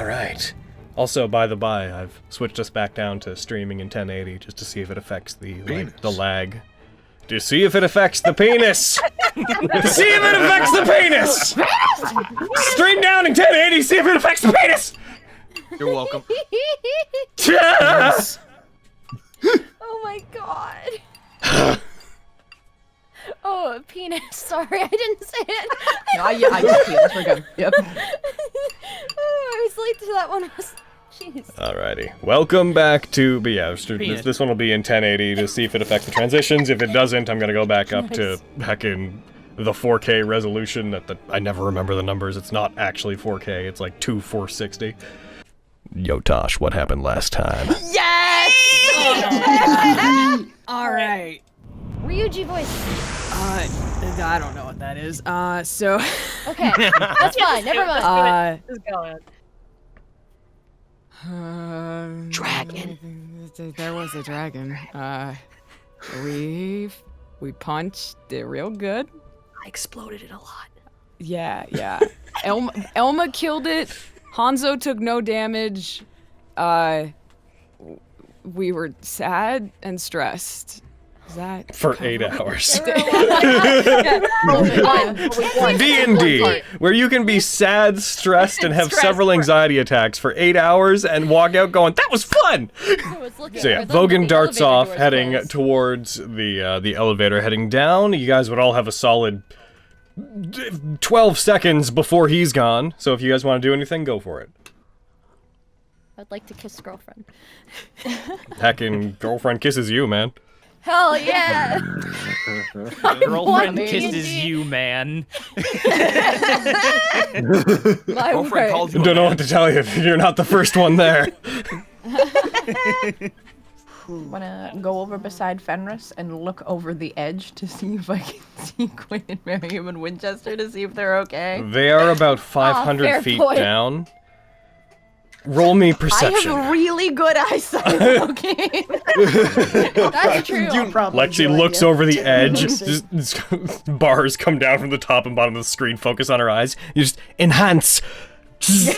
All right. Also, by the by, I've switched us back down to streaming in 1080 just to see if it affects the lag. To see if it affects the penis! To see if it affects the penis! Stream down in 1080, see if it affects the penis! You're welcome. Oh my god. Oh, penis. Sorry, I didn't say it. No, I just penis. We're good. Yep. Oh, I was late to that one. Jeez. Alrighty. Welcome back to... But yeah, this one will be in 1080 to see if it affects the transitions. If it doesn't, I'm gonna go back up to back in the 4K resolution. I never remember the numbers. It's not actually 4K. It's like 460. Yo, Tosh, what happened last time? Yes! Oh, all right. Ryuji voice. I don't know what that is. So. Okay, that's fine. Never mind. Just go ahead. Dragon. There was a dragon. We punched it real good. I exploded it a lot. Yeah. Elma killed it. Hanzo took no damage. We were sad and stressed. Is that for 8 hours? Yeah. D&D, where you can be sad, stressed, and have several anxiety attacks for 8 hours and walk out going, "That was fun!" So yeah, Vogan darts off, heading towards the elevator, heading down. You guys would all have a solid 12 seconds before he's gone. So if you guys want to do anything, go for it. I'd like to kiss girlfriend. Heckin' girlfriend kisses you, man. Hell yeah! Girlfriend kisses you, man. My Girlfriend calls you. Don't know what to tell you. You're not the first one there. Wanna go over beside Fenris and look over the edge to see if I can see Quinn and Miriam and Winchester to see if they're okay? They are about 500 feet down. Roll me perception. I have really good eyesight, okay? That's true. Lexi looks over the edge. Just bars come down from the top and bottom of the screen, focus on her eyes. You just enhance. Zoom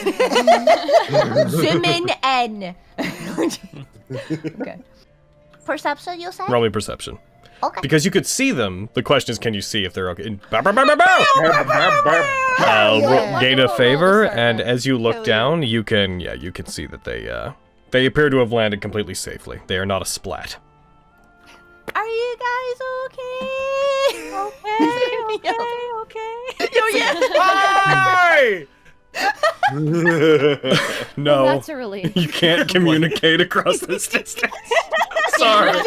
in N. Okay. Perception, you say? Roll me perception. Okay. Because you could see them. The question is, can you see if they're okay? Gain a favor, and as you look down, you can see that they appear to have landed completely safely. They are not a splat. Are you guys okay? Okay. Yo, yeah. Hi! No, Well, that's a relief. you can't communicate across this distance. Sorry.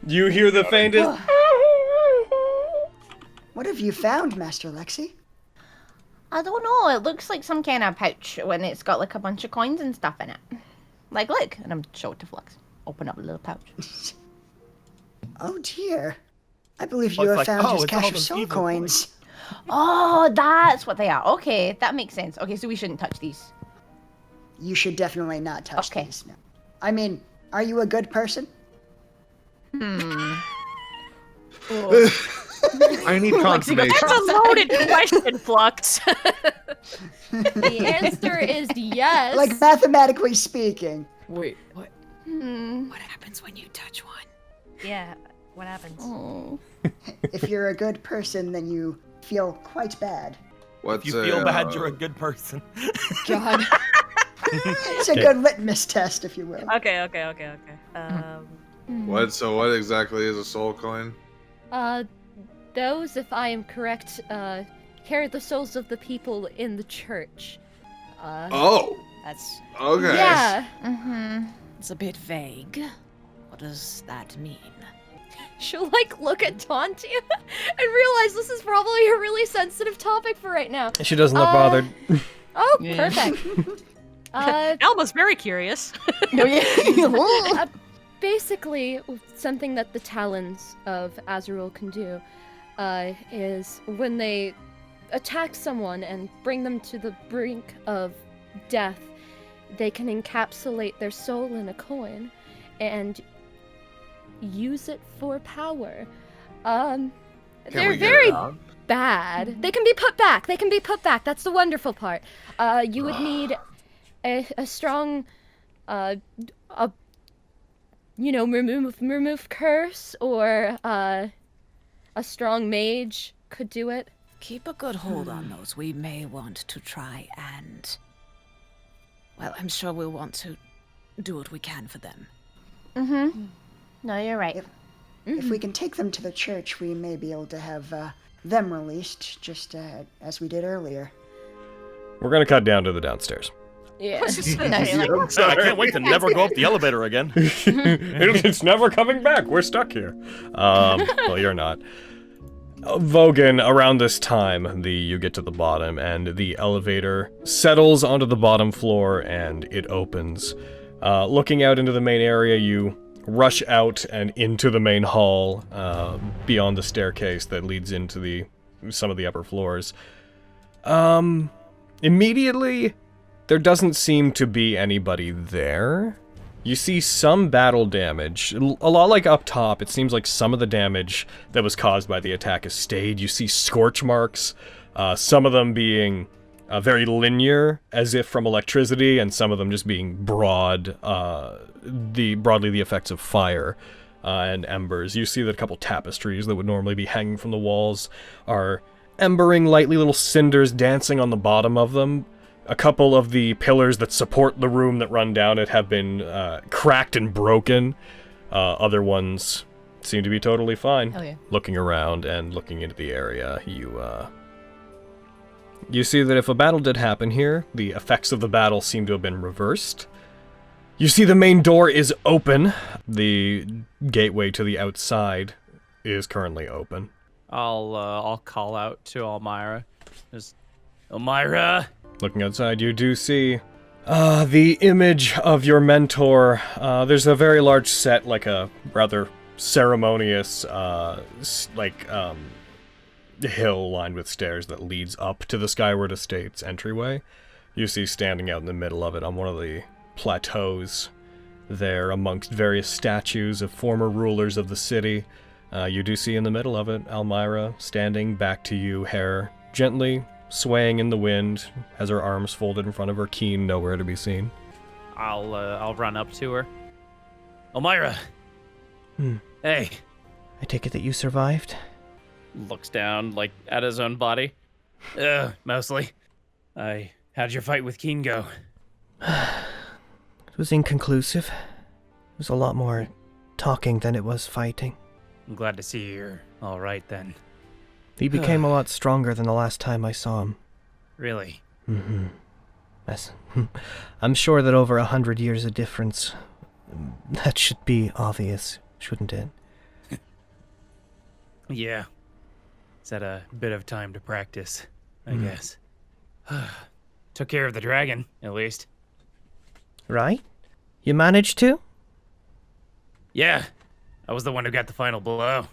You hear the faintest. What have you found, Master Lexi? I don't know. It looks like some kind of pouch when it's got like a bunch of coins and stuff in it. Like, look, and I'm showing it to Flux. Open up a little pouch. Oh dear. I believe you have found his cache of soul coins. Oh, that's what they are. Okay, that makes sense. Okay, so we shouldn't touch these. You should definitely not touch these. No. I mean, are you a good person? I need confirmation. That's a loaded question, Flux. The answer is yes. Like, mathematically speaking. Wait, what? What happens when you touch one? Yeah, what happens? Oh. If you're a good person, then you feel quite bad. If you feel bad, you're a good person. God. It's a good litmus test, if you will. Okay. What exactly is a soul coin? Those, if I am correct, carry the souls of the people in the church. That's Okay. Yeah. it's a bit vague. What does that mean? She'll like look at Tontia and realize this is probably a really sensitive topic for right now. She doesn't look bothered. Oh, perfect. Alma's very curious. Basically, something that the talons of Azrael can do is when they attack someone and bring them to the brink of death, they can encapsulate their soul in a coin and use it for power. They're very bad. They can be put back. They can be put back. That's the wonderful part. You would need a strong, remove curse, or a strong mage could do it. Keep a good hold on those. We may want to try and... Well, I'm sure we'll want to do what we can for them. Mm-hmm. No, you're right. If we can take them to the church, we may be able to have them released, just as we did earlier. We're gonna cut down to the downstairs. Yeah. I can't wait to never go up the elevator again. It's never coming back. We're stuck here. Well, you're not. Vogan, around this time, you get to the bottom, and the elevator settles onto the bottom floor, and it opens. Looking out into the main area, you rush out and into the main hall, beyond the staircase that leads into some of the upper floors. Immediately, there doesn't seem to be anybody there. You see some battle damage. A lot like up top, it seems like some of the damage that was caused by the attack has stayed. You see scorch marks, some of them being very linear, as if from electricity, and some of them just being broadly the effects of fire and embers. You see that a couple tapestries that would normally be hanging from the walls are embering, lightly, little cinders dancing on the bottom of them. A couple of the pillars that support the room that run down it have been cracked and broken. Other ones seem to be totally fine. Hell yeah. Looking around and looking into the area, you see that if a battle did happen here, the effects of the battle seem to have been reversed. You see the main door is open. The gateway to the outside is currently open. I'll call out to Almira. Just, Almira! Looking outside, you do see the image of your mentor. There's a very large set, like a rather ceremonious, hill lined with stairs that leads up to the Skyward Estates entryway. You see standing out in the middle of it on one of the plateaus there, amongst various statues of former rulers of the city. You do see in the middle of it Almira standing back to you, hair gently swaying in the wind, has her arms folded in front of her, keen, nowhere to be seen. I'll run up to her. Almira! Hey. I take it that you survived? Looks down, at his own body. Mostly. How'd your fight with Keen go? It was inconclusive. It was a lot more talking than it was fighting. I'm glad to see you're alright then. He became a lot stronger than the last time I saw him. Really? Mm-hmm. Yes. I'm sure that over 100 years of difference, that should be obvious, shouldn't it? Yeah. It's had a bit of time to practice, I guess. Took care of the dragon, at least. Right? You managed to? Yeah. I was the one who got the final blow.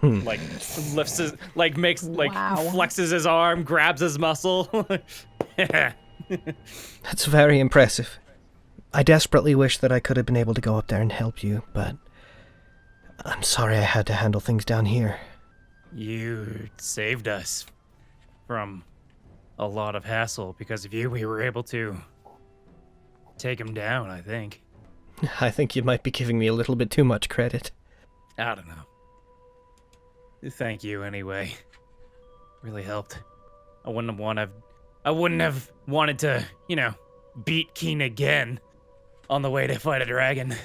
Lifts his, flexes his arm, grabs his muscle. That's very impressive. I desperately wish that I could have been able to go up there and help you, but I'm sorry I had to handle things down here. You saved us from a lot of hassle. Because of you, we were able to take him down, I think. I think you might be giving me a little bit too much credit. I don't know. Thank you anyway. Really helped. I wouldn't have wanted to, beat Keen again on the way to fight a dragon.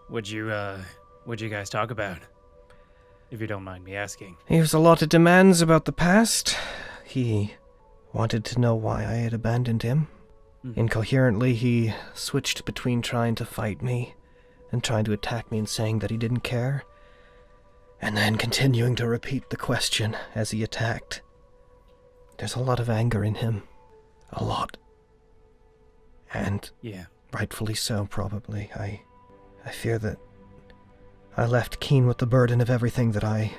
What'd you guys talk about? If you don't mind me asking. He has a lot of demands about the past. He wanted to know why I had abandoned him. Incoherently, he switched between trying to fight me and trying to attack me and saying that he didn't care, and then continuing to repeat the question as he attacked. There's a lot of anger in him. A lot. And rightfully so, probably. I fear that I left Keen with the burden of everything that I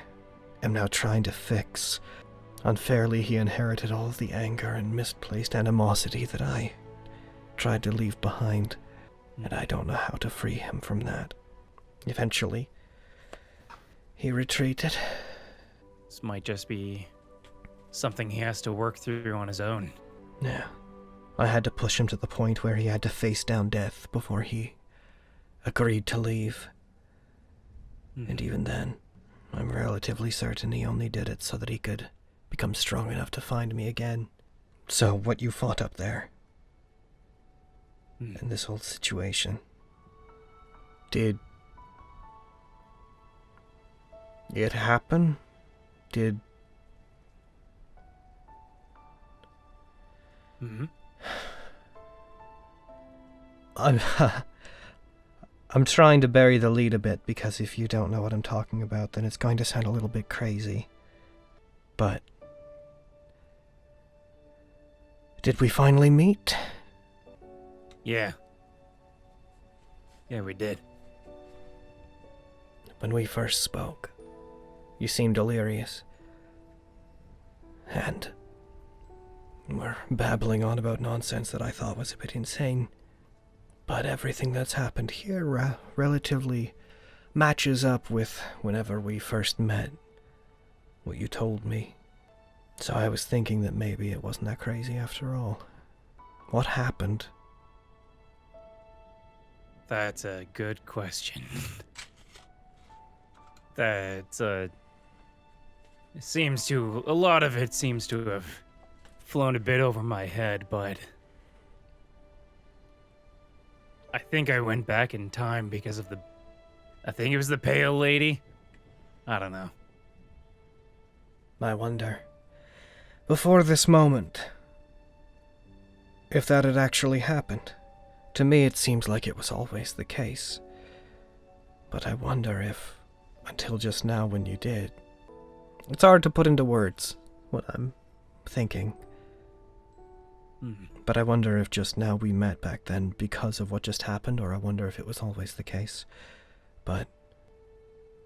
am now trying to fix. Unfairly, he inherited all of the anger and misplaced animosity that I tried to leave behind, and I don't know how to free him from that. Eventually, he retreated. This might just be something he has to work through on his own. Yeah. I had to push him to the point where he had to face down death before he agreed to leave. And even then, I'm relatively certain he only did it so that he could become strong enough to find me again. So what you fought up there, and this whole situation, did it happen? Did... I'm trying to bury the lead a bit, because if you don't know what I'm talking about, then it's going to sound a little bit crazy. But... did we finally meet? Yeah. Yeah, we did. When we first spoke, you seemed delirious. And were babbling on about nonsense that I thought was a bit insane. But everything that's happened here relatively matches up with whenever we first met, what you told me. So I was thinking that maybe it wasn't that crazy after all. What happened? That's a good question. A lot of it seems to have flown a bit over my head, but I think I went back in time because of I think it was the pale lady. I don't know. I wonder, before this moment, if that had actually happened. To me, it seems like it was always the case. But I wonder if, until just now when you did, it's hard to put into words what I'm thinking. But I wonder if just now we met back then because of what just happened, or I wonder if it was always the case. But,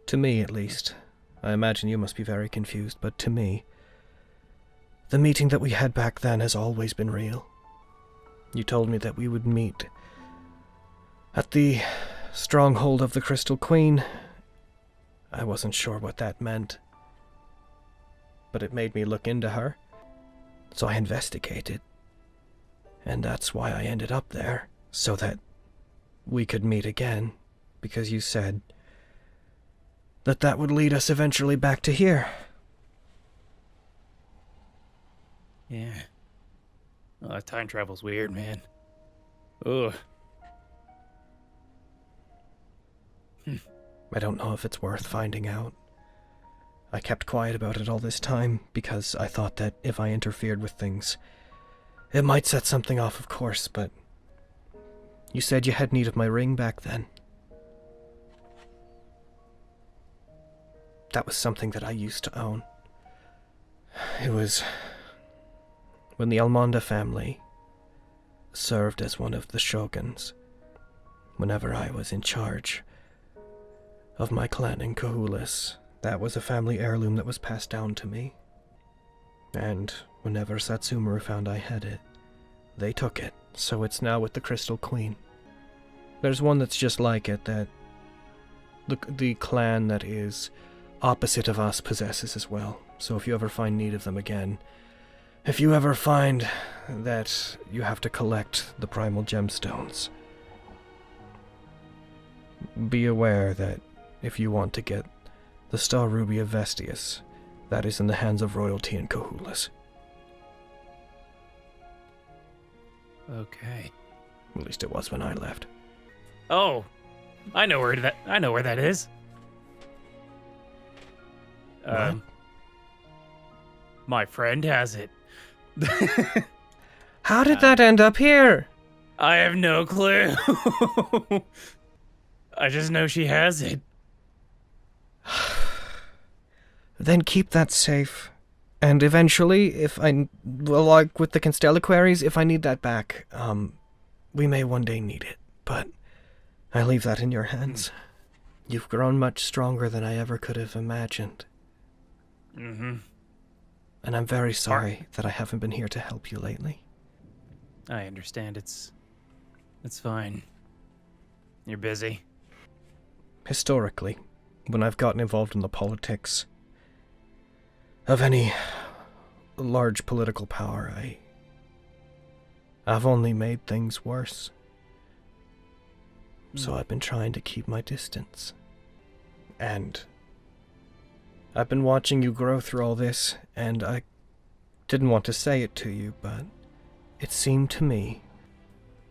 to me at least, I imagine you must be very confused, but to me, the meeting that we had back then has always been real. You told me that we would meet at the stronghold of the Crystal Queen. I wasn't sure what that meant, but it made me look into her, so I investigated. And that's why I ended up there, so that we could meet again, because you said that would lead us eventually back to here. Yeah. Oh, time travel's weird, man. Ugh. I don't know if it's worth finding out. I kept quiet about it all this time because I thought that if I interfered with things, it might set something off, of course, but you said you had need of my ring back then. That was something that I used to own. It was when the Almira family served as one of the shoguns, whenever I was in charge of my clan in Cahulas. That was a family heirloom that was passed down to me. And whenever Satsuma found I had it, they took it, so it's now with the Crystal Queen. There's one that's just like it that the clan that is opposite of us possesses as well. So if you ever find need of them again, if you ever find that you have to collect the primal gemstones, be aware that if you want to get the Star Ruby of Vestige, that is in the hands of royalty in Cahulas. Okay. At least it was when I left. Oh, I know where that is. What? My friend has it. How did that end up here? I have no clue. I just know she has it. Then keep that safe. And eventually, like with the Constella queries, if I need that back, we may one day need it. But I leave that in your hands. You've grown much stronger than I ever could have imagined. Mm-hmm. And I'm very sorry that I haven't been here to help you lately. I understand. It's fine. You're busy. Historically, when I've gotten involved in the politics, of any large political power. I've only made things worse. So I've been trying to keep my distance. And I've been watching you grow through all this, and I didn't want to say it to you, but it seemed to me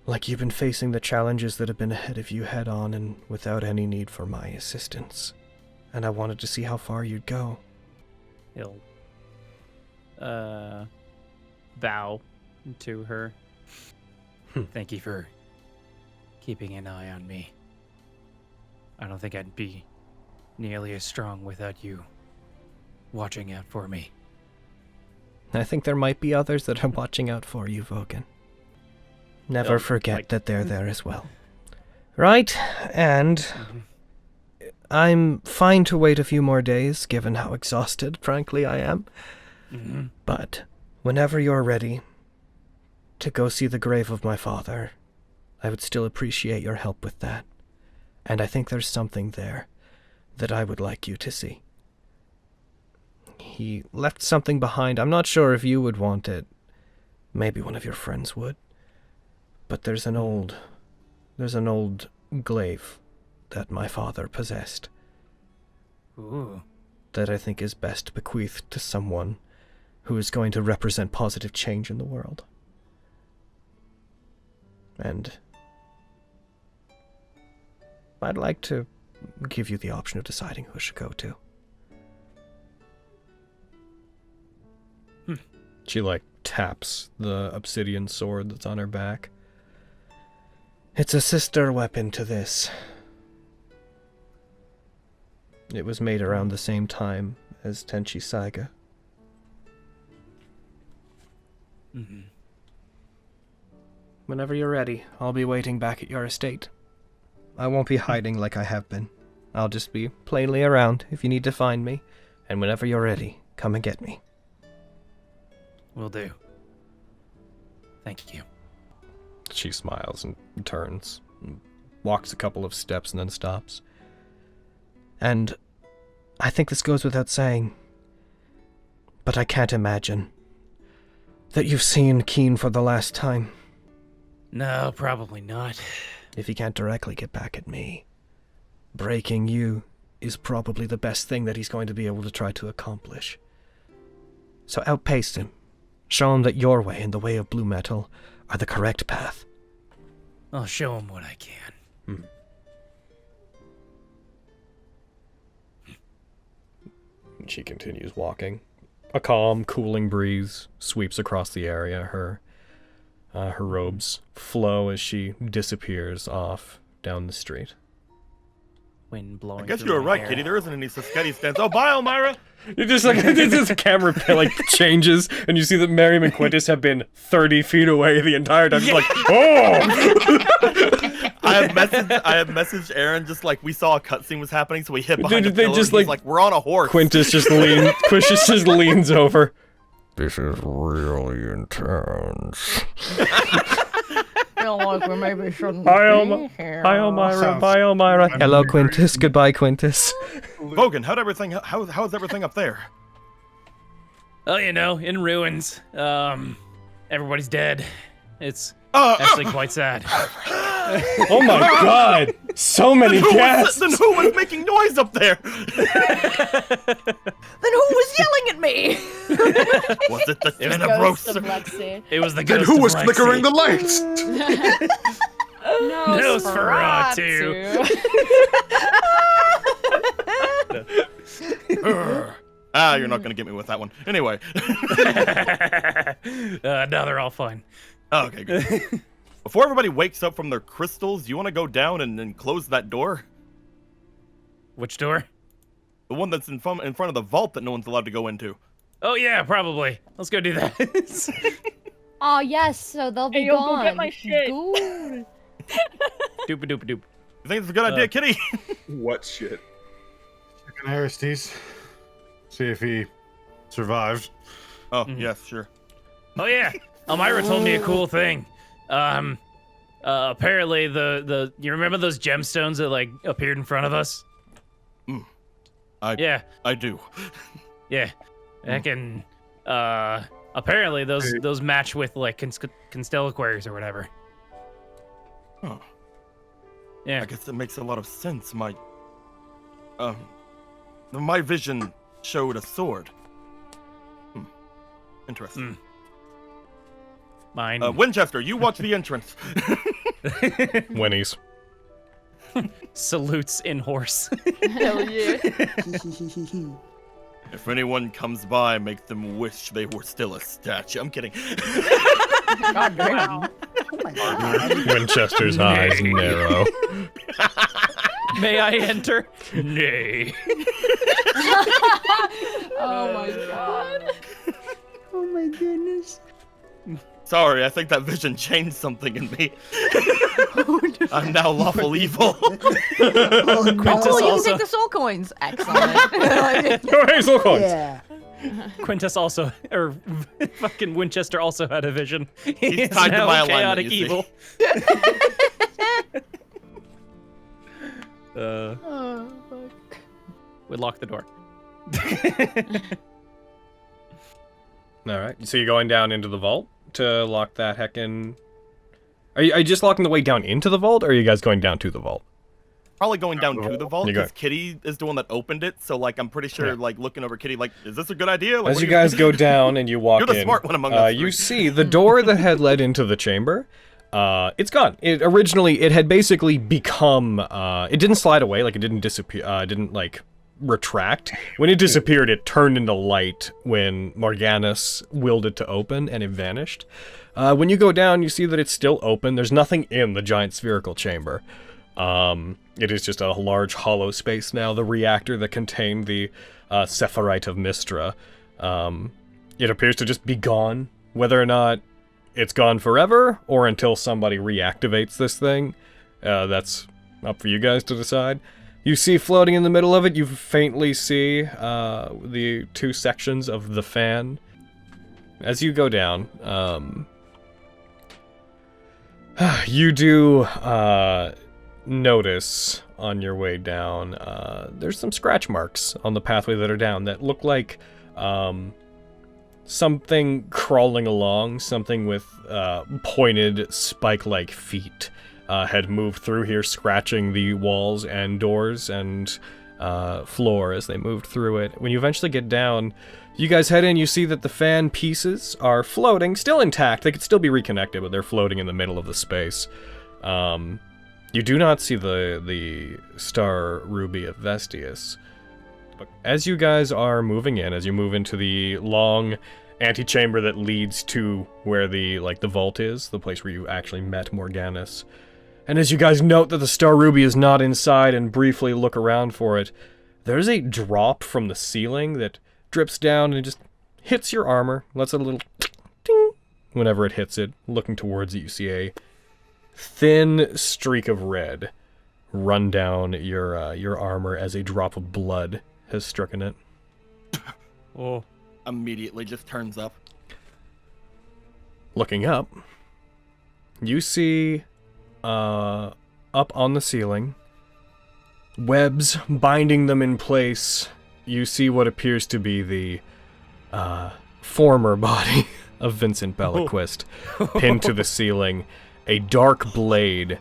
like you've been facing the challenges that have been ahead of you head on and without any need for my assistance. And I wanted to see how far you'd go. He'll bow to her. Thank you for keeping an eye on me. I don't think I'd be nearly as strong without you watching out for me. I think there might be others that are watching out for you, Vogan. Never forget that they're there as well. Right, and I'm fine to wait a few more days, given how exhausted, frankly, I am. But whenever you're ready to go see the grave of my father, I would still appreciate your help with that. And I think there's something there that I would like you to see. He left something behind. I'm not sure if you would want it. Maybe one of your friends would. But there's an old glaive that my father possessed. Ooh. That I think is best bequeathed to someone who is going to represent positive change in the world. And I'd like to give you the option of deciding who it should go to. She, taps the obsidian sword that's on her back. It's a sister weapon to this. It was made around the same time as Tenchi Saiga. Whenever you're ready, I'll be waiting back at your estate. I won't be hiding like I have been. I'll just be plainly around if you need to find me, and whenever you're ready, come and get me. Will do. Thank you. She smiles and turns, and walks a couple of steps and then stops. And I think this goes without saying, but I can't imagine that you've seen Keen for the last time. No, probably not. If he can't directly get back at me, breaking you is probably the best thing that he's going to be able to try to accomplish. So outpace him. Show him that your way and the way of blue metal are the correct path. I'll show him what I can. She continues walking. A calm, cooling breeze sweeps across the area. Her robes flow as she disappears off down the street. Wind blowing. I guess through you were my right, hair. Kitty. There isn't any Sasketty stands. Oh, bye, Almira! You're just the camera changes, and you see that Merriam and Quintus have been 30 feet away the entire time. Just oh! I have messaged Aaron just we saw a cutscene was happening, so we hit behind a They pillar, just and he's we're on a horse. Quintus just leans over. This is really intense. Feel like we maybe shouldn't Hi, be here. Hi, Almira. Bye, Almira. Hello, Quintus. Goodbye, Quintus. Vogan, how's everything up there? Oh, in ruins. Everybody's dead. It's actually quite sad. Oh my god! So many gasps! Then who was making noise up there? Then who was yelling at me? Was it the Ghost Tenebros? of Lexi. It was the Then ghost who of was Lexi. flickering the lights? Nosferatu. You're not gonna get me with that one. Anyway. No, they're all fine. Oh, okay, good. Before everybody wakes up from their crystals, you want to go down and close that door? Which door? The one that's in front of the vault that no one's allowed to go into. Oh yeah, probably. Let's go do that. Oh yes, so they'll be Hey, yo, gone. go get my shit. Good. Doop doop doop. You think it's a good idea, Kitty? What shit? Check on Aristes. See if he survived. Oh, yes, sure. Oh yeah, Almira told me a cool thing. Apparently you remember those gemstones that appeared in front of us? I do. Yeah. Heckin', apparently those match with like constellaquaries or whatever. Huh. Yeah. I guess that makes a lot of sense. My vision showed a sword. Interesting. Mine. Winchester, you watch the entrance. Winnie's. Salutes in horse. Hell yeah. If anyone comes by, make them wish they were still a statue. I'm kidding. God damn. Oh my god. Winchester's eyes narrow. May I enter? Nay. Oh my god. Oh my goodness. Sorry, I think that vision changed something in me. I'm now lawful evil. Oh, Oh, no. cool, you can take the soul coins. Excellent. Hey, soul coins. Yeah. Quintus also, or fucking Winchester also had a vision. He's He's tied to now my chaotic alignment, you see. evil. Oh, fuck. We lock the door. All right. So you're going down into the vault to lock that heckin'... Are you just locking the way down into the vault, or are you guys going down to the vault? Probably going down to the vault You go. because Kitty is the one that opened it. So like, I'm pretty sure like looking over Kitty, like, is this a good idea? Like, As what you do guys go down and you walk You're the in, smart one among us you three. see the door that had led into the chamber. It's gone. It had basically become. It didn't slide away, like it didn't disappear. Didn't like retract. When it disappeared, it turned into light when Morganus willed it to open, and it vanished. When you go down, you see that it's still open. There's nothing in the giant spherical chamber. It is just a large hollow space now. The reactor that contained the Sephirite of Mystra. It appears to just be gone. Whether or not it's gone forever, or until somebody reactivates this thing, that's up for you guys to decide. You see floating in the middle of it, you faintly see the two sections of the fan. As you go down, you do notice on your way down, there's some scratch marks on the pathway that are down that look like something crawling along, something with pointed spike-like feet had moved through here, scratching the walls and doors and floor as they moved through it. When you eventually get down, you guys head in, you see that the fan pieces are floating, still intact. They could still be reconnected, but they're floating in the middle of the space. You do not see the star ruby of Vestius. But as you guys are moving in, as you move into the long antechamber that leads to where the vault is, the place where you actually met Morganus, and as you guys note that the star ruby is not inside and briefly look around for it, there's a drop from the ceiling that drips down and just hits your armor, lets a little ding whenever it hits it. Looking towards it, you see a thin streak of red run down your armor as a drop of blood has stricken it. Oh. Immediately just turns up. Looking up, you see up on the ceiling, webs binding them in place. You see what appears to be the former body of Vincent Bellaquist pinned to the ceiling, a dark blade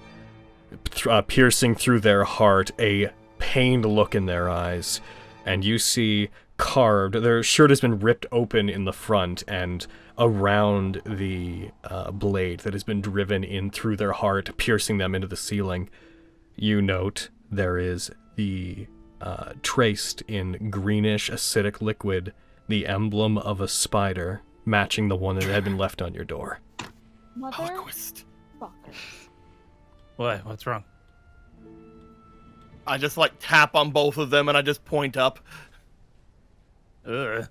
piercing through their heart, a pained look in their eyes, and you see carved, their shirt has been ripped open in the front, and around the blade that has been driven in through their heart, piercing them into the ceiling, you note there is the traced in greenish acidic liquid, the emblem of a spider, matching the one that had been left on your door. Bellaquist. What? What's wrong? I just tap on both of them and I just point up. Ugh.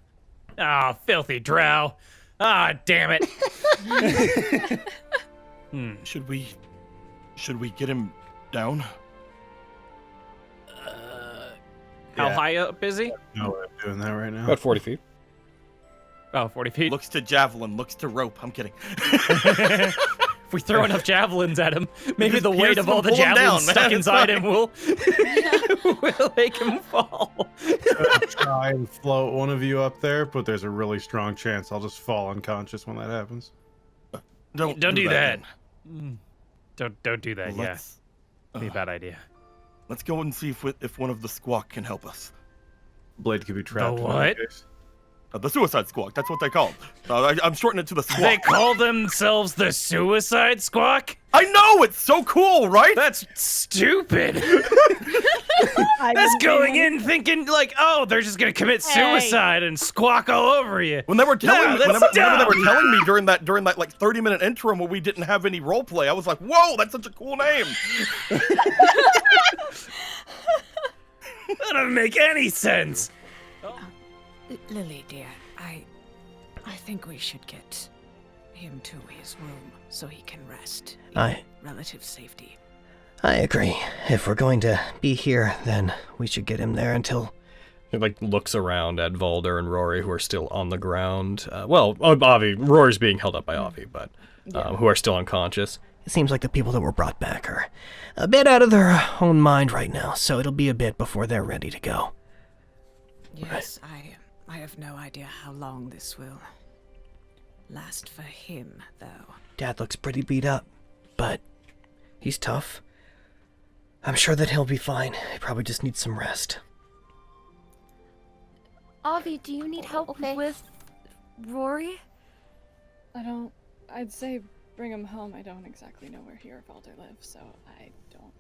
Ah, filthy drow. Ah, damn it. Should we get him down? How high up is he? No way I'm doing that right now. About 40 feet. Oh, 40 feet. Looks to javelin, looks to rope. I'm kidding. If we throw enough javelins at him, maybe Just the weight pierce of him all and the pull him javelins down, stuck man. inside It's him will We'll make him fall. I'll try and float one of you up there, but there's a really strong chance I'll just fall unconscious when that happens. Don't do that. then. Don't do that. Well, Yeah, be a bad idea. Let's go and see if one of the squawk can help us. Blade could be trapped. The in that what? case. The suicide squawk. That's what they called. I'm shortening it to the squawk. They call themselves the Suicide Squawk? I know! It's so cool, right? That's stupid. That's going in thinking like, oh, they're just gonna commit suicide and squawk all over you. When they were telling me, whenever they dumb. were telling me during that like 30-minute interim where we didn't have any role play, I was like, whoa, that's such a cool name. That doesn't make any sense. Lily, dear, I think we should get him to his room so he can rest in relative safety. I agree. If we're going to be here, then we should get him there until... He like looks around at Volder and Rory, who are still on the ground. Avi, Rory's being held up by Avi, but who are still unconscious. It seems like the people that were brought back are a bit out of their own mind right now, so it'll be a bit before they're ready to go. Yes, I have no idea how long this will last for him, though. Dad looks pretty beat up, but he's tough. I'm sure that he'll be fine. He probably just needs some rest. Avi, do you need help with Rory? I'd say bring him home. I don't exactly know where he or Valder lives, so I don't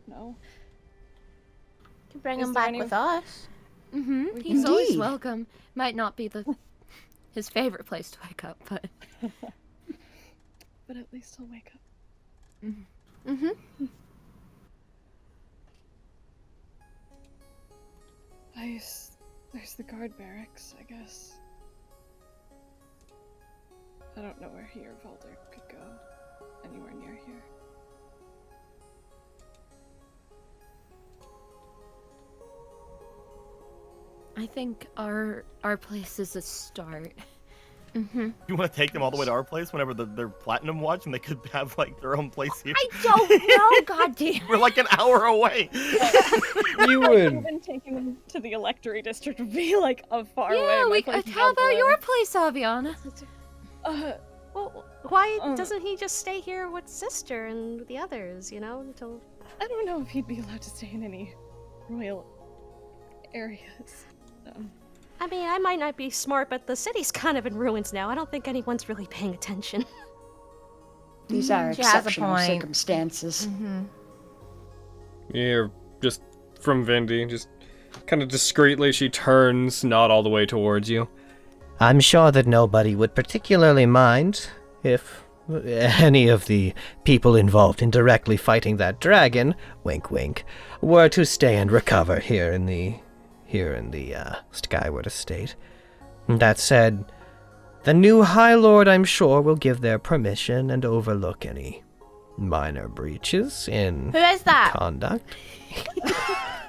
know. You can bring him back with us. Mm-hmm. He's always welcome. Might not be his favorite place to wake up, but... But at least he'll wake up. Mm-hmm. There's the guard barracks, I guess. I don't know where he or Valder could go. Anywhere near here. I think our place is a start. You want to take them all the way to our place whenever they're platinum watch and they could have like their own place here? I don't know, goddamn. We're like an hour away. You would. Even taking them to the electory district would be like a far away. Yeah, My place is how about Dublin. your place, Aviana? Well, why doesn't he just stay here with Sister and the others, you know, until... I don't know if he'd be allowed to stay in any royal areas. I mean, I might not be smart, but the city's kind of in ruins now. I don't think anyone's really paying attention. These are She has a exceptional point. circumstances. You hear just from Vindy, just kind of discreetly, she turns, not all the way towards you. I'm sure that nobody would particularly mind if any of the people involved in directly fighting that dragon, wink wink, were to stay and recover here in the Skyward Estate. That said, the new High Lord, I'm sure, will give their permission and overlook any minor breaches in Who is that? conduct.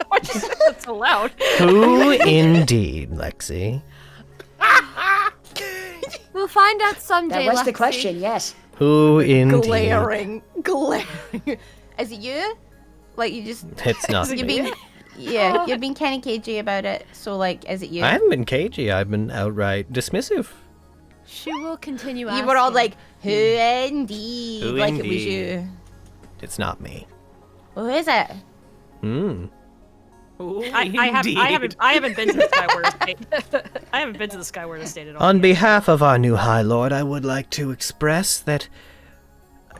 Why did you say that so loud? Who indeed, Lexi? We'll find out someday, That was the Lexi. question, yes. Who indeed? Glaring. Is it you? Like, you just... It's not You're me. being... Yeah, you're being kind of cagey about it, so, like, is it you? I haven't been cagey, I've been outright dismissive. She will continue You asking. were all like, who indeed? Who like indeed? it was you. It's not me. Well, who is it? I haven't been to the Skyward Estate. I haven't been to the Skyward Estate at all. On behalf of our new High Lord, I would like to express that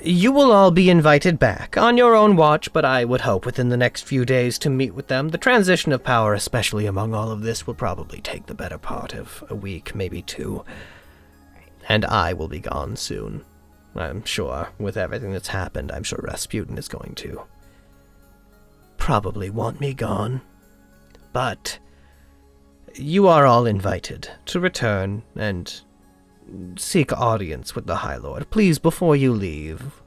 you will all be invited back, on your own watch, but I would hope within the next few days to meet with them. The transition of power, especially among all of this, will probably take the better part of a week, maybe two. And I will be gone soon. I'm sure, with everything that's happened, I'm sure Rasputin is going to probably want me gone. But you are all invited to return and seek audience with the High Lord. Please, before you leave.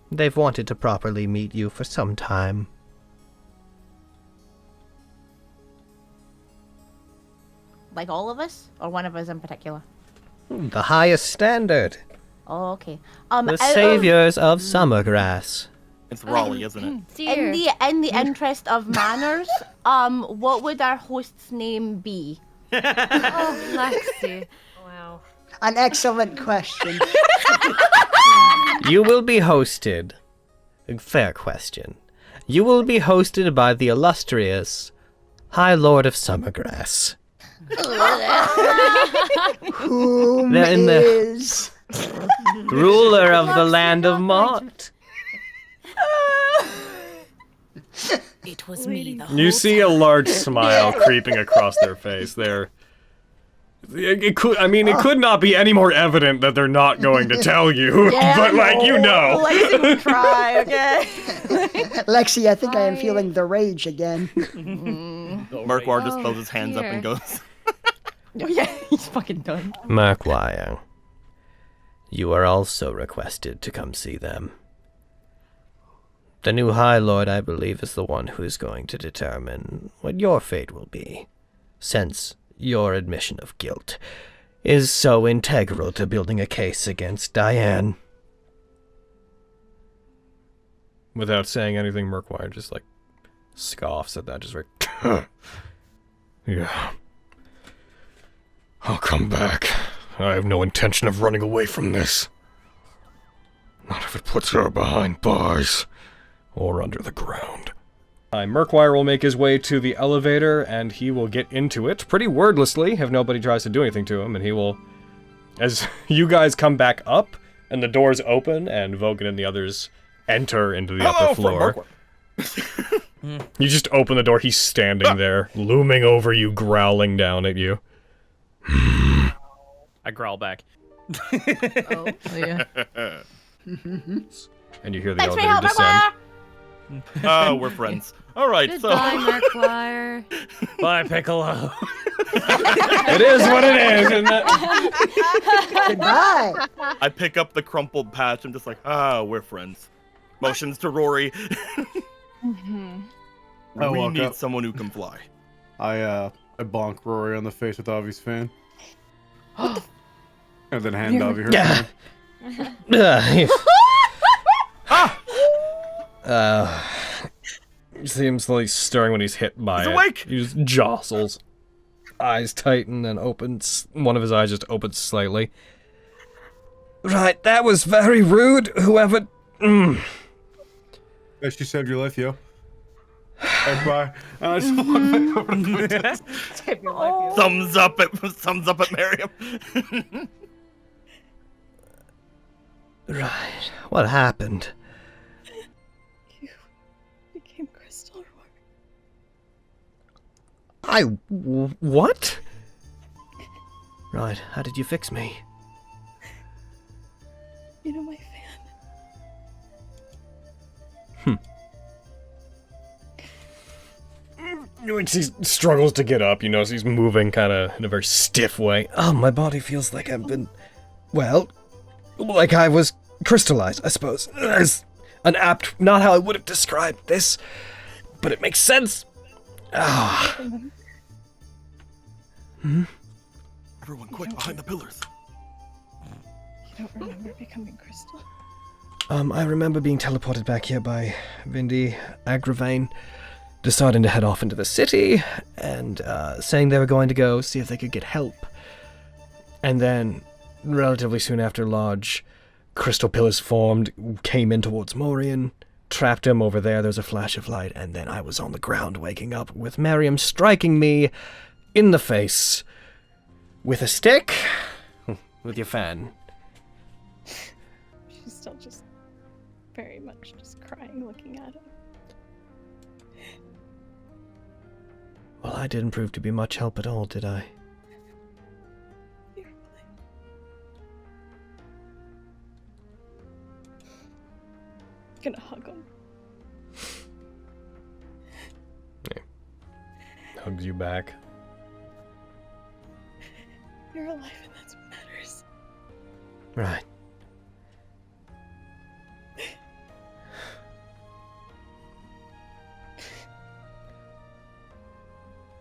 They've wanted to properly meet you for some time. Like all of us? Or one of us in particular? The highest standard. Oh, okay. The saviors of Summergrass. It's Raleigh, isn't it? Dear. In the interest of manners, what would our host's name be? Oh, Lexi. Wow. An excellent question. You will be hosted. Fair question. You will be hosted by the illustrious High Lord of Summergrass. Whom Then the- is... Ruler of the land of Mott. It was me the You see a large smile creeping across their face. It could not be any more evident that they're not going to tell you. But, like, you know. Lexi would try, okay? Lexi, I think I am feeling the rage again. Murkwire just throws his hands up and goes. Oh, yeah, he's fucking done. Murkwire, you are also requested to come see them. The new High Lord, I believe, is the one who is going to determine what your fate will be, since your admission of guilt is so integral to building a case against Diane. Without saying anything, Murkwire just, like, scoffs at that, just like, yeah. I'll come back. I have no intention of running away from this. Not if it puts her behind bars. Or under the ground. Murkwire will make his way to the elevator, and he will get into it pretty wordlessly if nobody tries to do anything to him, and he will... As you guys come back up, and the doors open, and Vogan and the others enter into the upper floor. You just open the door, he's standing there, looming over you, growling down at you. I growl back. Oh, yeah. And you hear the Thanks for elevator your help, descend. Murkwire! Oh, we're friends. All right, Goodbye, Murkwire. Bye, Piccolo. It is what it is, isn't it? Goodbye. I pick up the crumpled patch. I'm just like, we're friends. Motions to Rory. I We walk need up. someone who can fly. I bonk Rory on the face with Avi's fan. And then hand Avi her fan. Seems like stirring when he's hit by He's it. awake! He just jostles. Eyes tighten and opens. One of his eyes just opens slightly. Right, that was very rude. Whoever. Yeah, she saved your life, yo. Hey, bye. And I just walk back over to the Save your life, Thumbs up at Miriam. Right, what happened? You became crystal, What? Right, how did you fix me? You know my fan. He struggles to get up, you know, so he's moving kind of in a very stiff way. Oh, my body feels like I've been. Well, like I was crystallized, I suppose. As an apt. Not how I would have described this, but it makes sense. Everyone quick, behind the pillars. You don't remember becoming crystal? I remember being teleported back here by Vindy Agravane, deciding to head off into the city, and saying they were going to go see if they could get help. And then, relatively soon after, large crystal pillars formed, came in towards Morian, trapped him over there, there's a flash of light, and then I was on the ground waking up with Miriam striking me in the face with a stick, with your fan. She's still just very much just crying, looking at him. Well, I didn't prove to be much help at all, did I? Gonna hug him. Hugs you back. You're alive and that's what matters. Right.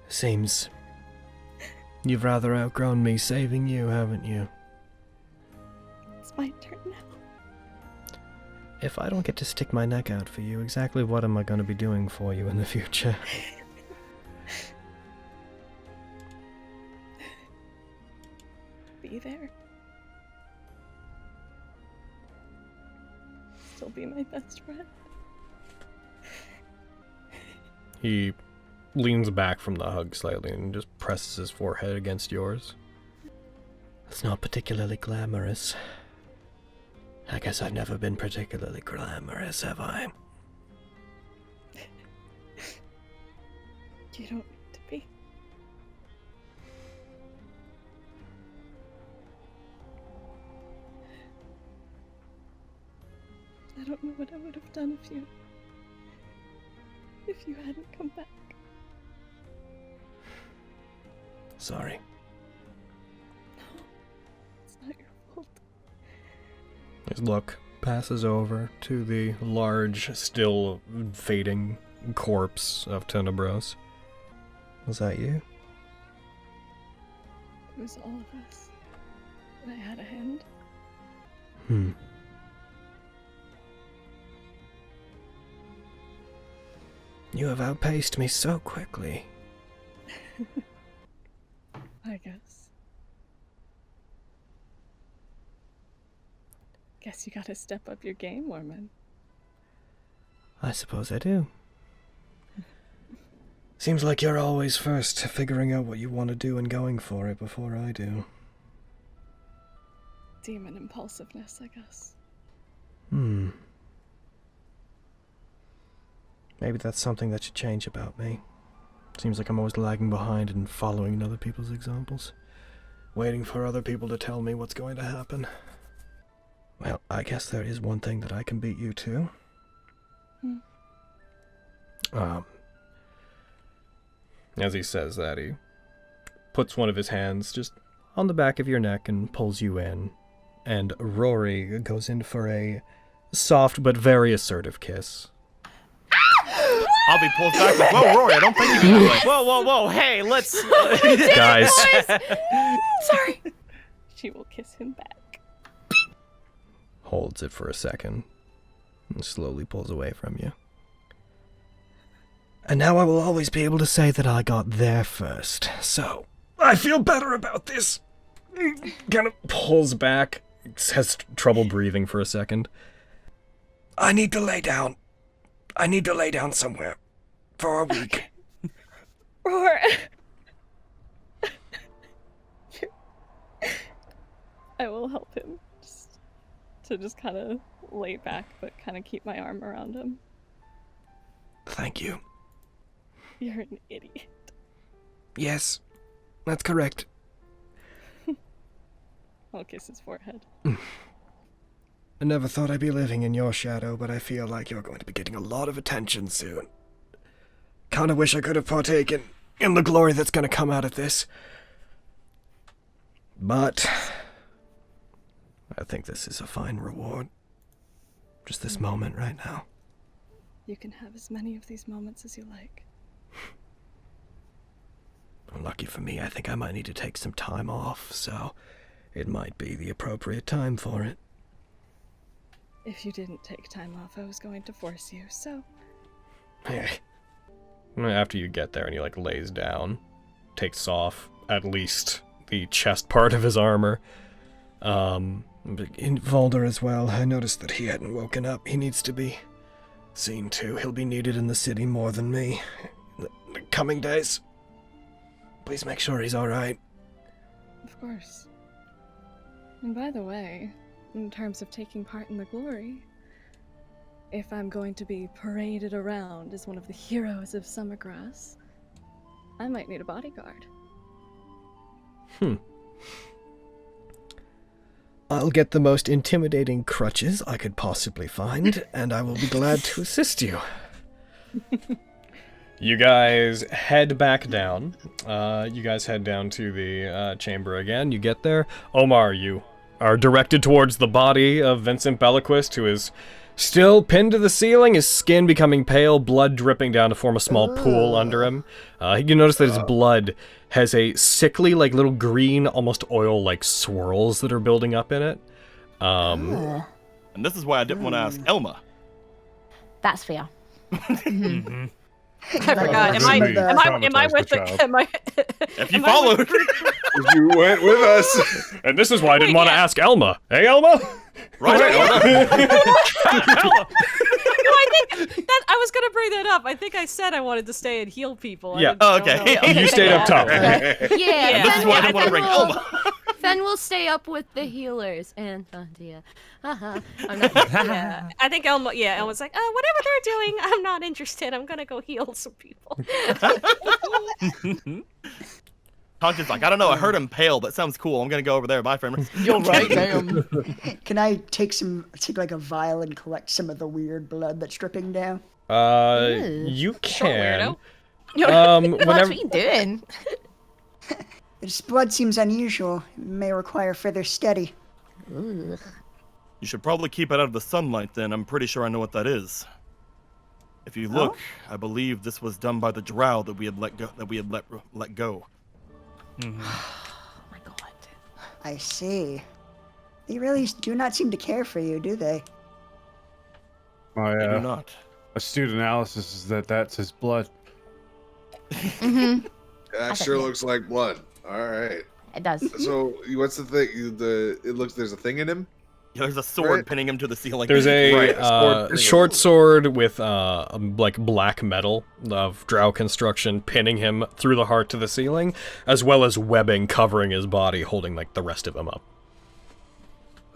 Seems you've rather outgrown me saving you, haven't you? It's my turn now. if I don't get to stick my neck out for you, exactly what am I going to be doing for you in the future? Be there. Still be my best friend. He leans back from the hug slightly and just presses his forehead against yours. It's not particularly glamorous. I guess I've never been particularly glamorous, have I? You don't need to be. I don't know what I would have done if you hadn't come back. Sorry. No, it's not your fault. His look passes over to the large, still fading corpse of Tenebros. Was that you? It was all of us. And I had a hand. You have outpaced me so quickly. I guess. Guess you gotta step up your game, Mormon. I suppose I do. Seems like you're always first, figuring out what you want to do and going for it before I do. Demon impulsiveness, I guess. Maybe that's something that should change about me. Seems like I'm always lagging behind and following in other people's examples. Waiting for other people to tell me what's going to happen. Well, I guess there is one thing that I can beat you to. As he says that, he puts one of his hands just on the back of your neck and pulls you in. And Rory goes in for a soft but very assertive kiss. I'll be pulled back like, whoa, Rory, I don't think you can do it. Whoa, hey, let's... Guys. Sorry. She will kiss him back. Holds it for a second and slowly pulls away from you. And now I will always be able to say that I got there first, so... I feel better about this. Kind of pulls back, has trouble breathing for a second. I need to lay down. I need to lay down somewhere. For a week. Roar! I will help him. Just kind of lay back, but kind of keep my arm around him. Thank you. You're an idiot. Yes, that's correct. I'll kiss his forehead. I never thought I'd be living in your shadow, but I feel like you're going to be getting a lot of attention soon. Kinda wish I could have partaken in the glory that's gonna come out of this. But I think this is a fine reward. Just this moment right now. You can have as many of these moments as you like. Well, lucky for me, I think I might need to take some time off, so it might be the appropriate time for it. If you didn't take time off, I was going to force you, so... Hey. After you get there and he, like, lays down, takes off at least the chest part of his armor. In Volder as well, I noticed that he hadn't woken up. He needs to be seen to. He'll be needed in the city more than me in the coming days. Please make sure he's alright. Of course. And by the way, in terms of taking part in the glory, if I'm going to be paraded around as one of the heroes of Summergrass, I might need a bodyguard. I'll get the most intimidating crutches I could possibly find, and I will be glad to assist you. You guys head back down. You guys head down to the chamber again. You get there. Omar, you are directed towards the body of Vincent Bellaquist, who is still pinned to the ceiling, his skin becoming pale, blood dripping down to form a small pool under him. You notice that his blood has a sickly, like, little green, almost oil-like swirls that are building up in it. And this is why I didn't want to ask Elma. That's fair. I forgot. Am I with the? Am I? If you followed, You went with us. And this is why I didn't want to ask Elma. Hey, Elma? right? No, I think that I was gonna bring that up. I think I said I wanted to stay and heal people. Yeah. Oh, okay. You stayed up top. Yeah, This is why I didn't want to bring Elma. Fen will stay up with the healers, and dear. I'm not. Yeah, I think Elma. Yeah, Elma's like, whatever they're doing, I'm not interested. I'm gonna go heal some people. Conch is like, I don't know. I heard him pale. That sounds cool. I'm gonna go over there. Bye, friend. You're right, damn. Can I take like a vial and collect some of the weird blood that's dripping down? You can. Whenever... That's Whenever what you doing. This blood seems unusual. It may require further study. You should probably keep it out of the sunlight. Then I'm pretty sure I know what that is. If you look, I believe this was done by the drow that we had let go. Let go. Oh my god. I see. They really do not seem to care for you, do they? They do not. Astute analysis is that that's his blood. That sure looks like blood. All right. It does. So, what's the thing? It looks there's a thing in him. Yeah, there's a sword pinning him to the ceiling. There's a short sword with like black metal of drow construction pinning him through the heart to the ceiling, as well as webbing covering his body, holding like the rest of him up.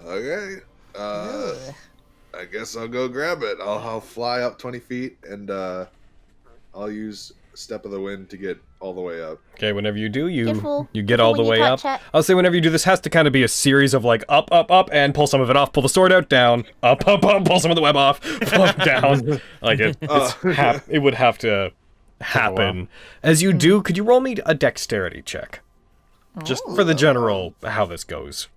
Okay. I guess I'll go grab it. I'll fly up 20 feet and I'll use Step of the Wind to get all the way up. Okay, whenever you do, you Careful. get all the way up. I'll say whenever you do this has to kind of be a series of like up, and pull some of it off, pull the sword out, down, up, pull some of the web off, pull down. Like it would have to happen. As you do, could you roll me a dexterity check? Just for the general how this goes.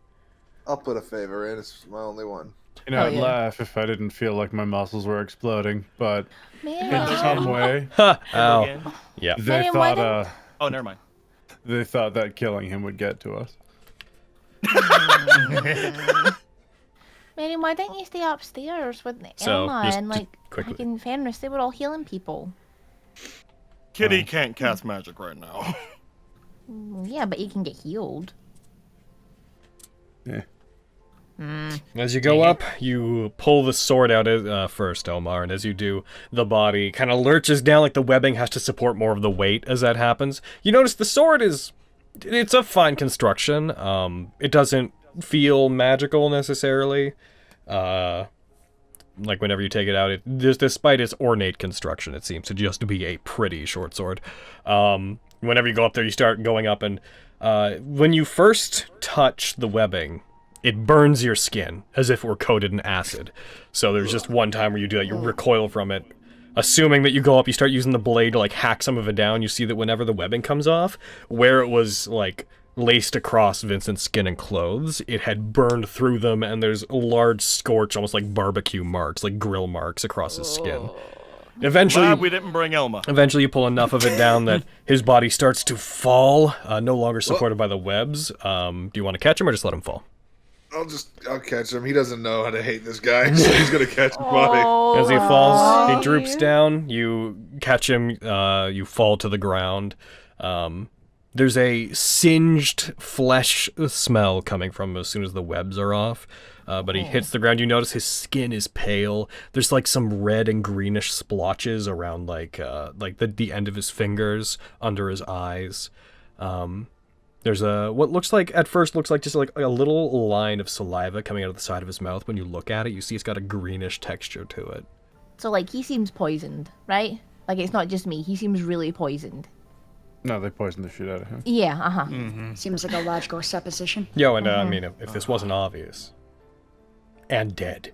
I'll put a favor in. It's my only one. You know, I'd laugh if I didn't feel like my muscles were exploding, but in some way, Ow. Yeah. They thought, oh, never mind. They thought that killing him would get to us. Manny, why don't you stay upstairs with So, Emma just and like quickly. fucking Fenris? They were all healing people. Kitty can't cast magic right now. Yeah, but you can get healed. Yeah. As you go up, you pull the sword out first, Omar, and as you do, the body kind of lurches down like the webbing has to support more of the weight as that happens. You notice the sword it's a fine construction. It doesn't feel magical necessarily. Like whenever you take it out, despite its ornate construction, it seems to just be a pretty short sword. Whenever you go up there, you start going up, and when you first touch the webbing, it burns your skin as if it were coated in acid. So there's just one time where you do that, you recoil from it. Assuming that you go up, you start using the blade to like hack some of it down, you see that whenever the webbing comes off, where it was like laced across Vincent's skin and clothes, it had burned through them, and there's large scorch, almost like barbecue marks, like grill marks across his skin. Eventually, Glad we didn't bring Elma. Eventually, you pull enough of it down that his body starts to fall, no longer supported by the webs. Do you want to catch him or just let him fall? I'll catch him. He doesn't know how to hate this guy, so he's gonna catch his body. As he falls, he droops down. You catch him. You fall to the ground. There's a singed flesh smell coming from him as soon as the webs are off. But he hits the ground. You notice his skin is pale. There's like some red and greenish splotches around like the end of his fingers, under his eyes. There's what at first looks like just like a little line of saliva coming out of the side of his mouth. When you look at it, you see it's got a greenish texture to it. So like he seems poisoned, right? Like it's not just me. He seems really poisoned. No, they poisoned the shit out of him. Yeah, Seems like a logical supposition. Yo, and I mean, if this wasn't obvious, and dead.